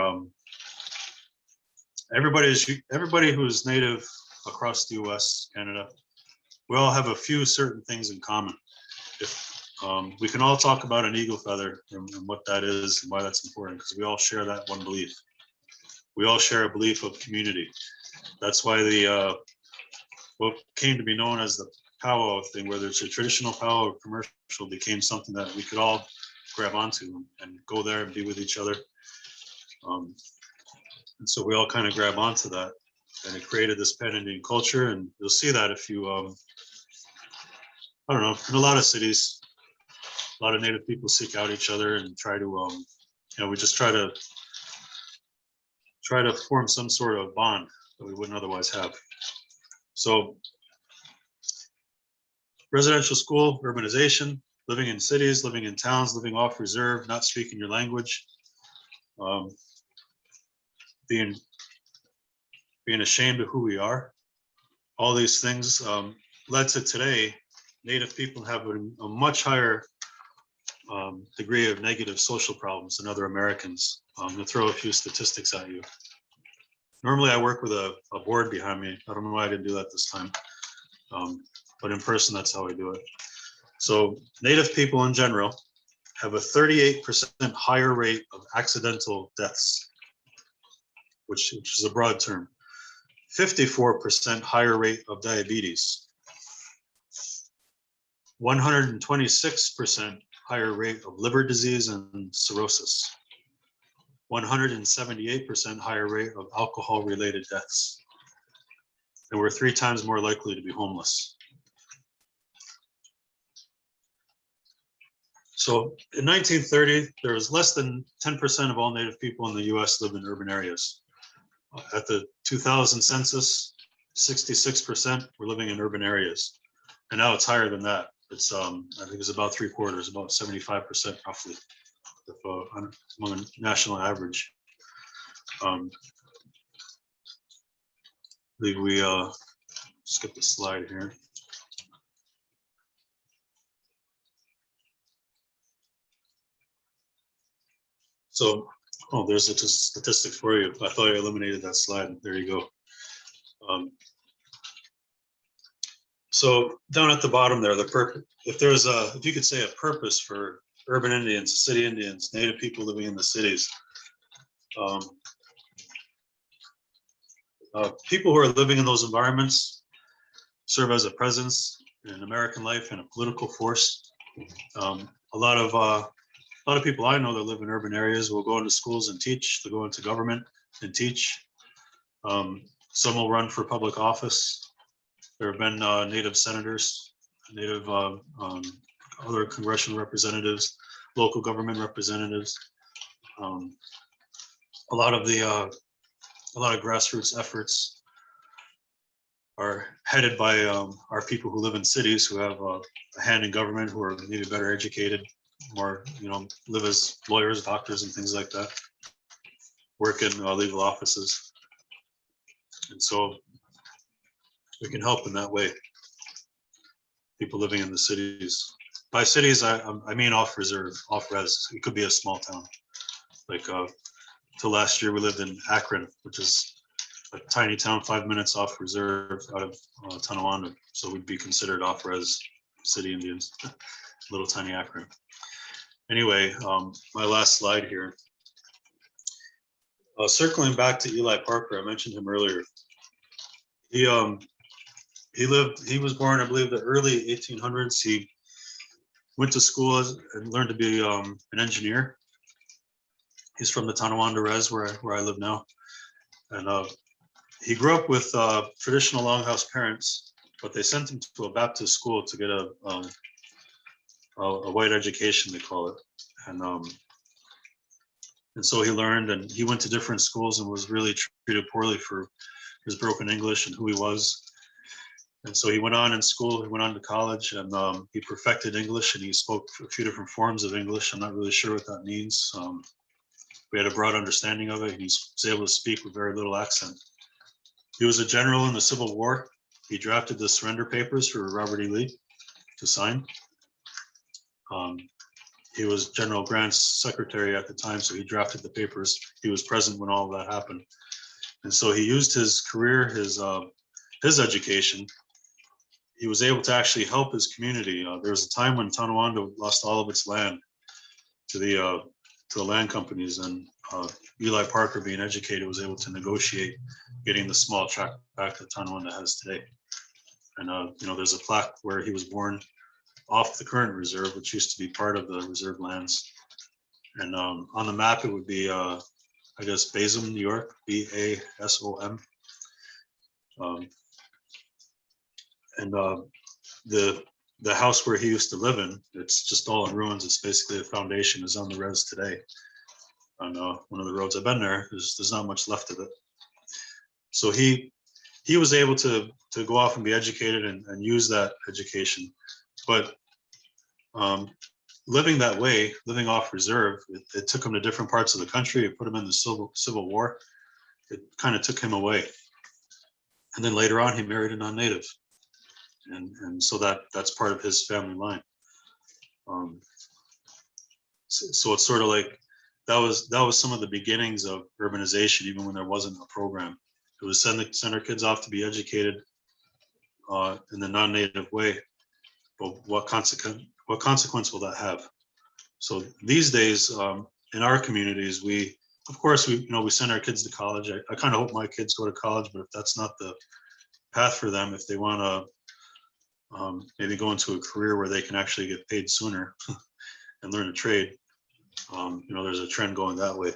everybody who's native across the U.S., Canada, we all have a few certain things in common. If we can all talk about an eagle feather and what that is and why that's important, because we all share that one belief. We all share a belief of community. That's why the what came to be known as the powwow thing, whether it's a traditional powwow or commercial, became something that we could all grab onto and go there and be with each other. And so we all kind of grab onto that, and it created this pan-Indian culture. And you'll see that if you, I don't know, in a lot of cities, a lot of Native people seek out each other and try to, we just try to form some sort of bond that we wouldn't otherwise have. So residential school, urbanization, living in cities, living in towns, living off reserve, not speaking your language, being ashamed of who we are. All these things led to today, Native people have a much higher degree of negative social problems than other Americans. To throw a few statistics at you. Normally I work with a board behind me. I don't know why I didn't do that this time. But in person, that's how I do it. So Native people in general have a 38% higher rate of accidental deaths, which is a broad term. 54% higher rate of diabetes. 126% higher rate of liver disease and cirrhosis. 178% higher rate of alcohol-related deaths. And we're 3 times more likely to be homeless. So in 1930, there was less than 10% of all Native people in the US lived in urban areas. At the 2000 census, 66% were living in urban areas. And now it's higher than that. It's, I think it's about 3/4, about 75% roughly, among a national average. I believe we skip the slide here. So, there's a statistic for you. I thought I eliminated that slide. There you go. So down at the bottom there, the purpose. If you could say a purpose for urban Indians, city Indians, Native people living in the cities, people who are living in those environments serve as a presence in American life and a political force. A lot of people I know that live in urban areas will go into schools and teach. They'll go into government and teach. Some will run for public office. There have been Native senators, Native other congressional representatives, local government representatives. A lot of grassroots efforts are headed by our people who live in cities, who have a hand in government, who are maybe better educated, or live as lawyers, doctors, and things like that. Work in legal offices. And so we can help in that way. People living in the cities. By cities, I mean off reserve, off res. It could be a small town. Like till last year, we lived in Akron, which is a tiny town 5 minutes off reserve out of Tonawanda. So we'd be considered off res city Indians, little tiny Akron. Anyway, my last slide here. Circling back to Eli Parker, I mentioned him earlier. He was born, I believe, the early 1800s. He went to school and learned to be an engineer. He's from the Tonawanda Res, where I live now. And he grew up with traditional longhouse parents, but they sent him to a Baptist school to get a white education, they call it. And so he learned, and he went to different schools and was really treated poorly for his broken English and who he was. And so he went on in school, he went on to college, and he perfected English, and he spoke a few different forms of English. I'm not really sure what that means. We had a broad understanding of it, and he was able to speak with very little accent. He was a general in the Civil War. He drafted the surrender papers for Robert E. Lee to sign. He was General Grant's secretary at the time, so he drafted the papers. He was present when all of that happened. And so he used his career, his education. He was able to actually help his community. There was a time when Tonawanda lost all of its land to the land companies, and Eli Parker, being educated, was able to negotiate getting the small tract back that Tonawanda has today. And there's a plaque where he was born off the current reserve, which used to be part of the reserve lands. And on the map, it would be, I guess, Basom, New York, B-A-S-O-M. And the house where he used to live in, it's just all in ruins. It's basically the foundation is on the res today. On one of the roads, I've been there, there's not much left of it. So he was able to go off and be educated and use that education. But living that way, living off reserve, it took him to different parts of the country. It put him in the Civil War. It kind of took him away. And then later on, he married a non-native. And so that's part of his family line. So it's sort of like, that was some of the beginnings of urbanization, even when there wasn't a program. It was send our kids off to be educated in the non-native way. But what consequence will that have? So these days, in our communities, we send our kids to college. I kind of hope my kids go to college, but if that's not the path for them, if they want to maybe go into a career where they can actually get paid sooner and learn a trade, there's a trend going that way.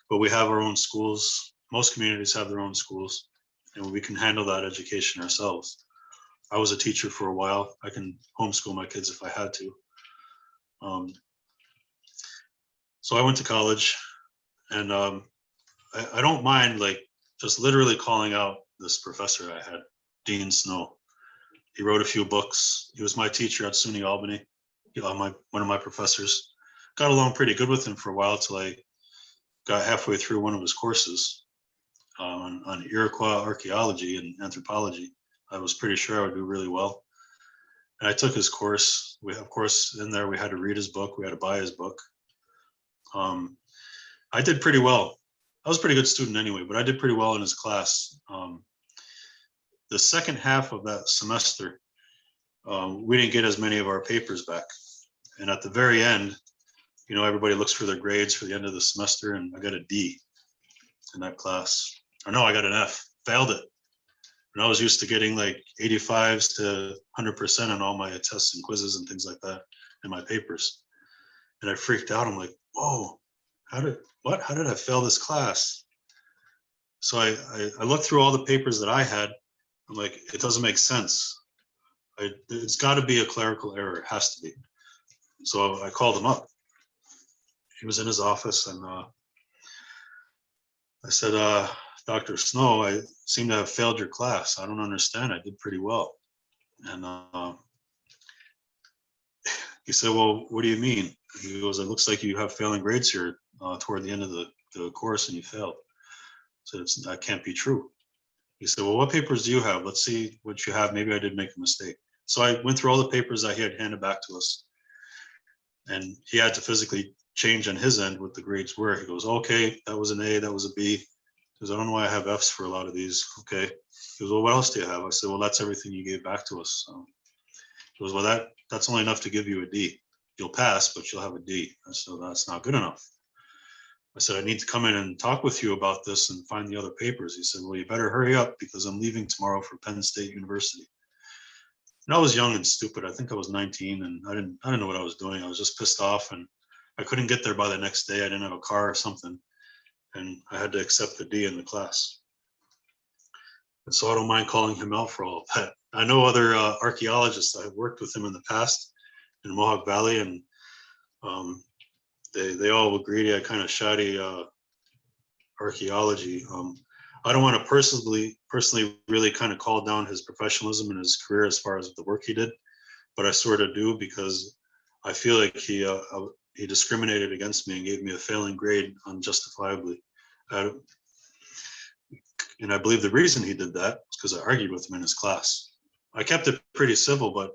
But we have our own schools. Most communities have their own schools, and we can handle that education ourselves. I was a teacher for a while. I can homeschool my kids if I had to. So I went to college, and I don't mind just literally calling out this professor I had, Dean Snow. He wrote a few books. He was my teacher at SUNY Albany, one of my professors. Got along pretty good with him for a while till I got halfway through one of his courses on Iroquois archaeology and anthropology. I was pretty sure I would do really well. And I took his course. Of course, in there we had to read his book. We had to buy his book. I did pretty well. I was a pretty good student anyway, but I did pretty well in his class. The second half of that semester, we didn't get as many of our papers back. And at the very end, everybody looks for their grades for the end of the semester, and I got a D in that class. Or no, I got an F, failed it. And I was used to getting like 85s to 100% on all my tests and quizzes and things like that in my papers. And I freaked out. I'm like, whoa, how did I fail this class? So I looked through all the papers that I had. I'm like, it doesn't make sense. It's got to be a clerical error. It has to be. So I called him up. He was in his office, and I said, Dr. Snow, I seem to have failed your class. I don't understand. I did pretty well. And he said, well, what do you mean? He goes, it looks like you have failing grades here toward the end of the course, and you failed. So that can't be true. He said, well, what papers do you have? Let's see what you have. Maybe I did make a mistake. So I went through all the papers that he had handed back to us. And he had to physically change on his end what the grades were. He goes, okay, that was an A, that was a B. He goes, I don't know why I have Fs for a lot of these. Okay. He goes, well, what else do you have? I said, well, that's everything you gave back to us. So he goes, well, that's only enough to give you a D. You'll pass, but you'll have a D. I said, that's not good enough. I said, I need to come in and talk with you about this and find the other papers. He said, well, you better hurry up because I'm leaving tomorrow for Penn State University. And I was young and stupid. I think I was 19 and I didn't know what I was doing. I was just pissed off and I couldn't get there by the next day. I didn't have a car or something. And I had to accept the D in the class. And so I don't mind calling him out for all of that. I know other archaeologists. I have worked with him in the past in Mohawk Valley, and they all agreed he had kind of shoddy archaeology. I don't want to personally really kind of call down his professionalism and his career as far as the work he did, but I sort of do because I feel like he discriminated against me and gave me a failing grade unjustifiably. And I believe the reason he did that is because I argued with him in his class. I kept it pretty civil, but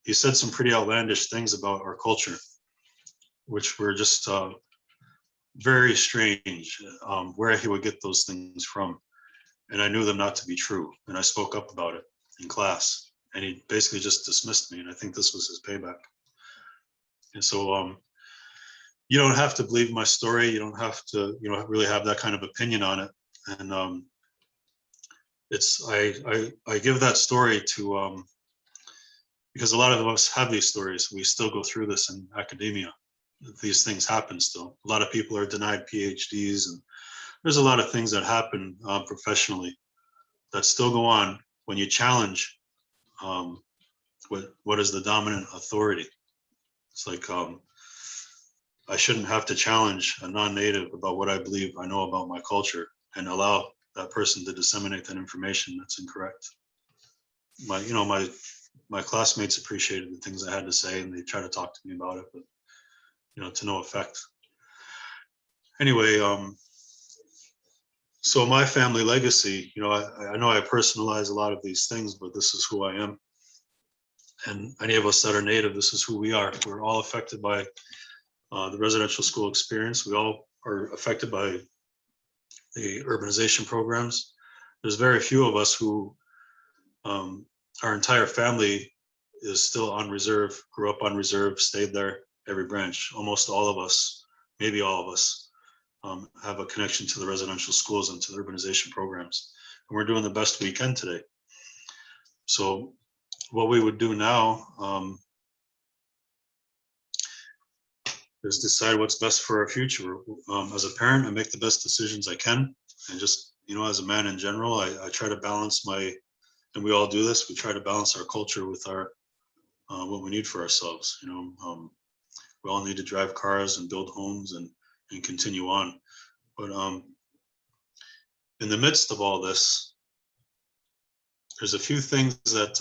he said some pretty outlandish things about our culture, which were just very strange, where he would get those things from. And I knew them not to be true. And I spoke up about it in class. And he basically just dismissed me. And I think this was his payback. And so you don't have to believe my story. You don't have to, really have that kind of opinion on it. And I give that story to, because a lot of us have these stories. We still go through this in academia. These things happen still. A lot of people are denied PhDs, and there's a lot of things that happen professionally that still go on when you challenge what is the dominant authority. It's like I shouldn't have to challenge a non-native about what I believe I know about my culture and allow that person to disseminate that information that's incorrect. My classmates appreciated the things I had to say, and they tried to talk to me about it, but to no effect. Anyway, so my family legacy, I know I personalize a lot of these things, but this is who I am. And any of us that are Native, this is who we are. We're all affected by the residential school experience. We all are affected by the urbanization programs. There's very few of us who, our entire family is still on reserve, grew up on reserve, stayed there, every branch. Almost all of us, maybe all of us, have a connection to the residential schools and to the urbanization programs. And we're doing the best we can today. So what we would do now is decide what's best for our future. As a parent, I make the best decisions I can. And just, as a man in general, I try to balance and we all do this, we try to balance our culture with our what we need for ourselves. We all need to drive cars and build homes and continue on. But in the midst of all this, there's a few things that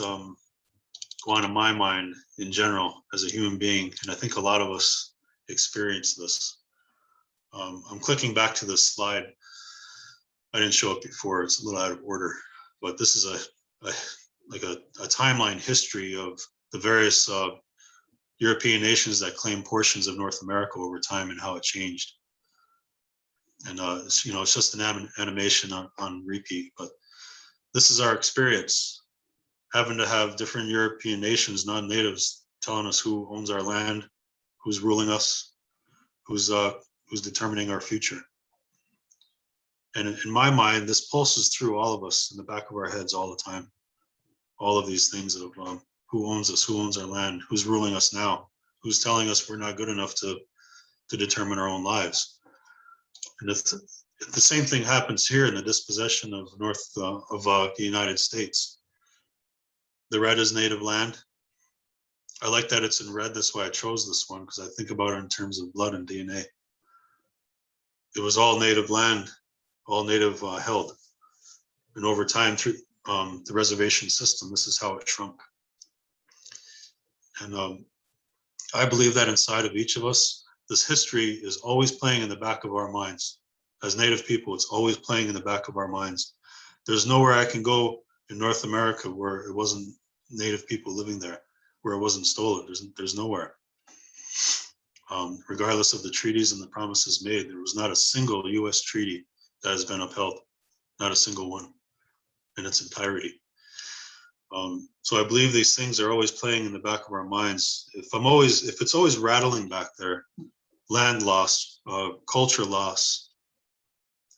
go on in my mind in general as a human being, and I think a lot of us experience this. I'm clicking back to this slide. I didn't show it before, it's a little out of order, but this is a timeline history of the various European nations that claim portions of North America over time and how it changed. And it's just an animation on repeat, but this is our experience, having to have different European nations, non-natives, telling us who owns our land, who's ruling us, who's determining our future. And in my mind, this pulses through all of us in the back of our heads all the time. All of these things of who owns us, who owns our land, who's ruling us now, who's telling us we're not good enough to determine our own lives. And if the same thing happens here in the dispossession of the United States. The red is native land. I like that it's in red. That's why I chose this one, because I think about it in terms of blood and DNA. It was all native land, all native held. And over time, through the reservation system, this is how it shrunk. And I believe that inside of each of us, this history is always playing in the back of our minds. As Native people, it's always playing in the back of our minds. there's nowhere I can go in North America where it wasn't Native people living there, where it wasn't stolen. There's nowhere. Regardless of the treaties and the promises made, there was not a single U.S. treaty that has been upheld, not a single one in its entirety. So I believe these things are always playing in the back of our minds. If it's always rattling back there, land loss, culture loss,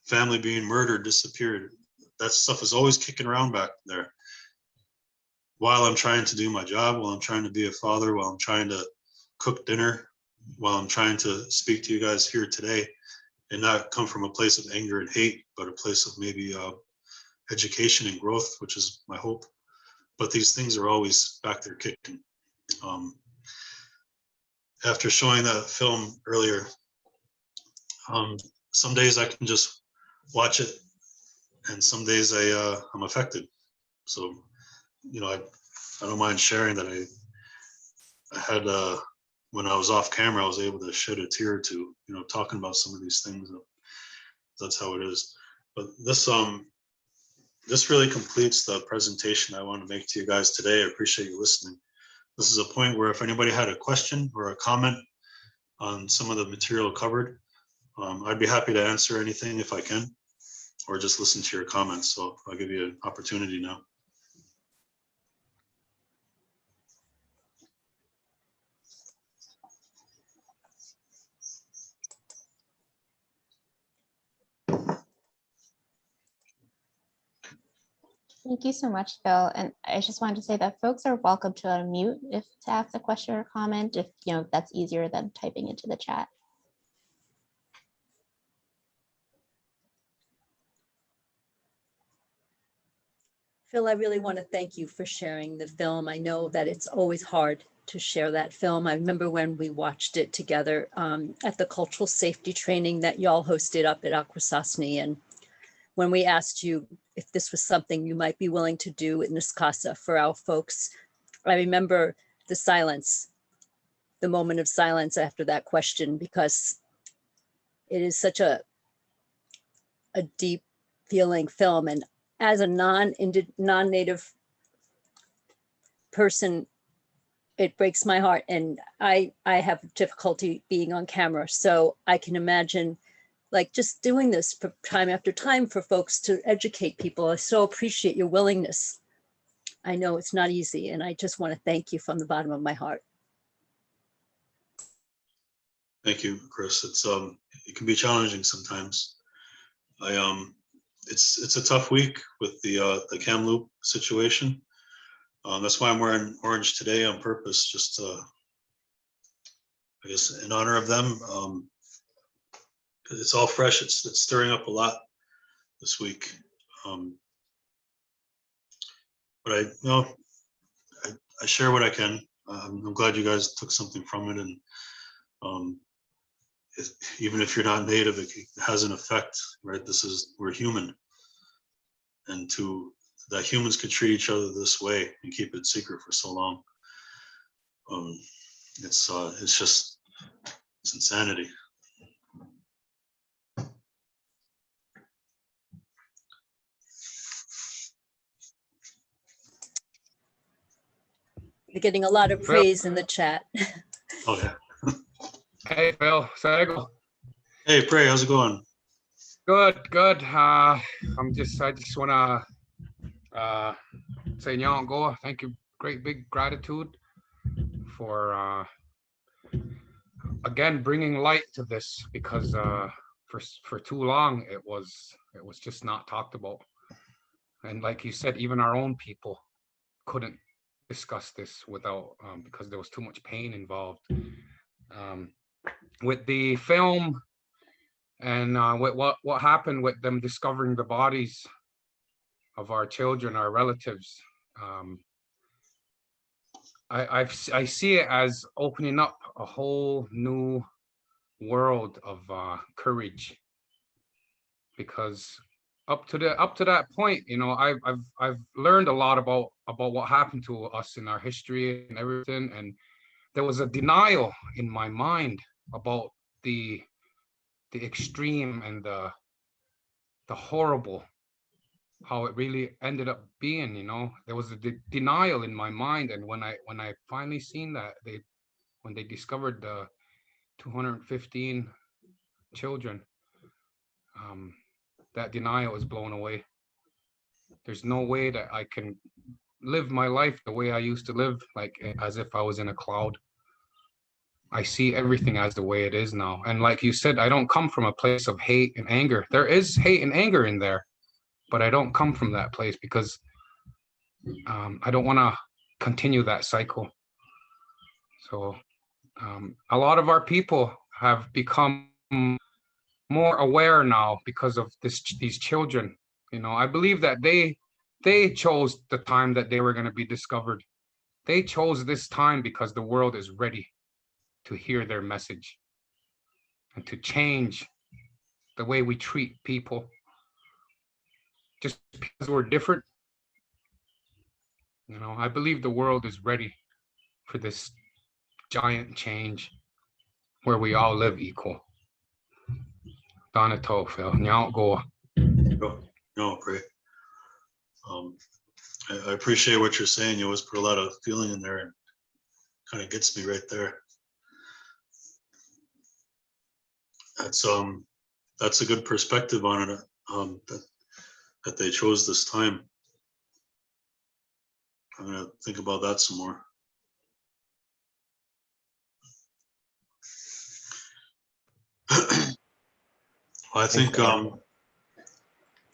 family being murdered, disappeared, that stuff is always kicking around back there. While I'm trying to do my job, while I'm trying to be a father, while I'm trying to cook dinner, while I'm trying to speak to you guys here today, and not come from a place of anger and hate, but a place of maybe education and growth, which is my hope. But these things are always back there kicking. After showing that film earlier, some days I can just watch it, and some days I'm affected. So, you know, I don't mind sharing that I had, when I was off camera, I was able to shed a tear or two, you know, talking about some of these things. That's how it is. But this really completes the presentation I want to make to you guys today. I appreciate you listening. This is a point where if anybody had a question or a comment on some of the material covered, I'd be happy to answer anything if I can, or just listen to your comments. So I'll give you an opportunity now. Thank you so much, Phil. And I just wanted to say that folks are welcome to unmute if to ask a question or comment, if that's easier than typing into the chat. Phil, I really want to thank you for sharing the film. I know that it's always hard to share that film. I remember when we watched it together at the cultural safety training that y'all hosted up at Alcoholism, and when we asked you if this was something you might be willing to do in this casa for our folks, I remember the silence, the moment of silence after that question, because it is such a deep feeling film. And as a non-native person, it breaks my heart. And I have difficulty being on camera. So I can imagine like just doing this for time after time for folks to educate people. I so appreciate your willingness. I know it's not easy, and I just want to thank you from the bottom of my heart. Thank you, Chris. It can be challenging sometimes. It's a tough week with the Kamloops situation. That's why I'm wearing orange today on purpose, just I guess in honor of them. It's all fresh. It's stirring up a lot this week. But I share what I can. I'm glad you guys took something from it, and even if you're not native, it has an effect, right? We're human, and that humans could treat each other this way and keep it secret for so long. It's insanity. You're getting a lot of praise in the chat. Oh yeah. Hey Phil, Sego. Hey Pray, how's it going? Good. I just wanna say Nyango, thank you, great big gratitude for again bringing light to this, because for too long it was just not talked about, and like you said, even our own people couldn't discuss this without because there was too much pain involved. With the film and with what happened with them discovering the bodies of our children, our relatives, I see it as opening up a whole new world of courage, because up to that point, I've learned a lot about what happened to us in our history and everything, and there was a denial in my mind about the extreme and the horrible how it really ended up being. There was a denial in my mind, and when I finally seen that when they discovered the 215 children, that denial is blown away. There's no way that I can live my life the way I used to live, like as if I was in a cloud. I see everything as the way it is now. And like you said, I don't come from a place of hate and anger. There is hate and anger in there, but I don't come from that place because I don't want to continue that cycle. So a lot of our people have become more aware now because of these children. I believe that they chose the time that they were going to be discovered. They chose this time because the world is ready to hear their message and to change the way we treat people. Just because we're different, I believe the world is ready for this giant change where we all live equal. Donato, Phil, go. No, great. I appreciate what you're saying. You always put a lot of feeling in there, and kind of gets me right there. That's a good perspective on it. That they chose this time. I'm gonna think about that some more. I think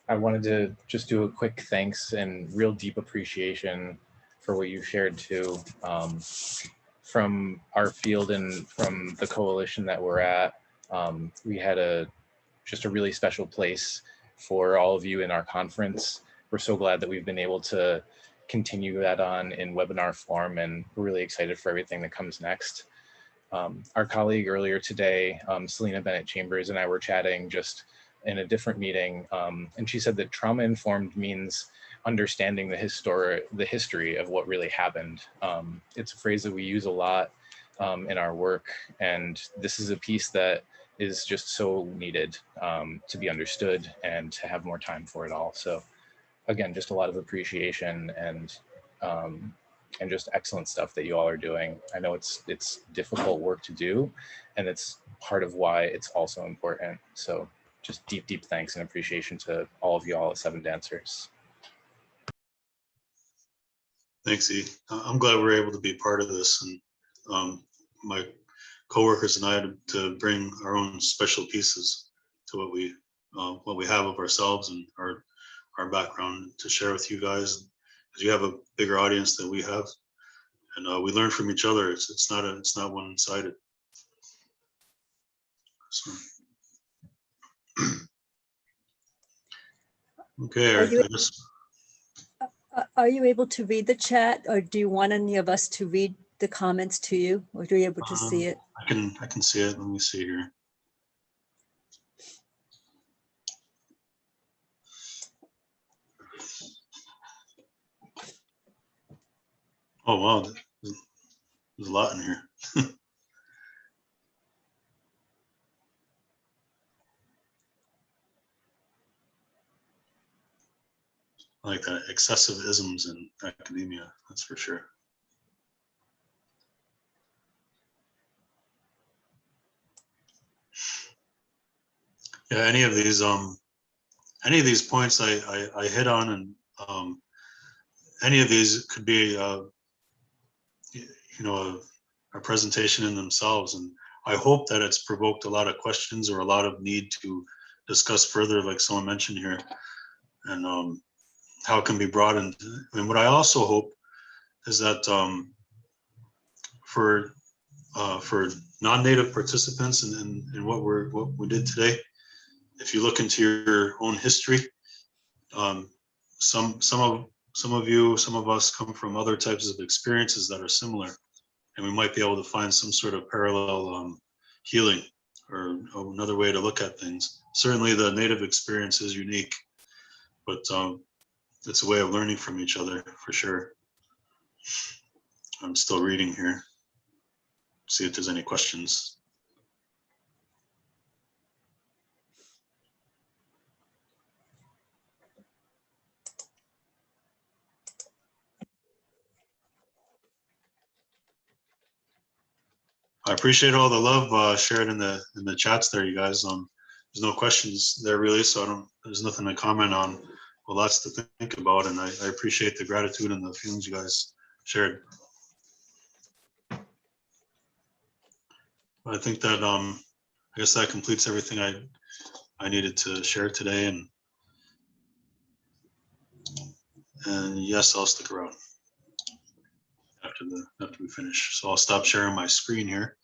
I wanted to just do a quick thanks and real deep appreciation for what you shared too, from our field and from the coalition that we're at. We had just a really special place for all of you in our conference. We're so glad that we've been able to continue that on in webinar form, and we're really excited for everything that comes next. Our colleague earlier today, Selena Bennett Chambers, and I were chatting just in a different meeting, and she said that trauma-informed means understanding the history of what really happened. It's a phrase that we use a lot in our work, and this is a piece that is just so needed to be understood and to have more time for it all. So again, just a lot of appreciation and just excellent stuff that you all are doing. I know it's difficult work to do, and it's part of why it's also important. So just deep, deep thanks and appreciation to all of y'all at Seven Dancers. Thanks, E. I'm glad we're able to be part of this, and my coworkers and I to bring our own special pieces to what we have of ourselves and our background to share with you guys, because you have a bigger audience than we have, and we learn from each other. It's not one-sided. So. Okay, I guess. Are you able to read the chat, or do you want any of us to read the comments to you, or are you able to see it? I can see it. Let me see here. Oh wow, there's a lot in here. I like that, excessive isms in academia, that's for sure. Yeah, any of these points I hit on, and any of these could be a presentation in themselves, and I hope that it's provoked a lot of questions or a lot of need to discuss further, like someone mentioned here, and how it can be broadened. And what I also hope is that for non-native participants in what we did today, if you look into your own history, some of you, some of us come from other types of experiences that are similar, and we might be able to find some sort of parallel healing or another way to look at things. Certainly the native experience is unique, but it's a way of learning from each other for sure. I'm still reading here. See if there's any questions. I appreciate all the love shared in the chats there, you guys. There's no questions there really, so there's nothing to comment on. Well, lots to think about, and I appreciate the gratitude and the feelings you guys shared. I think that I guess that completes everything I needed to share today, and yes, I'll stick around after we finish. So I'll stop sharing my screen here.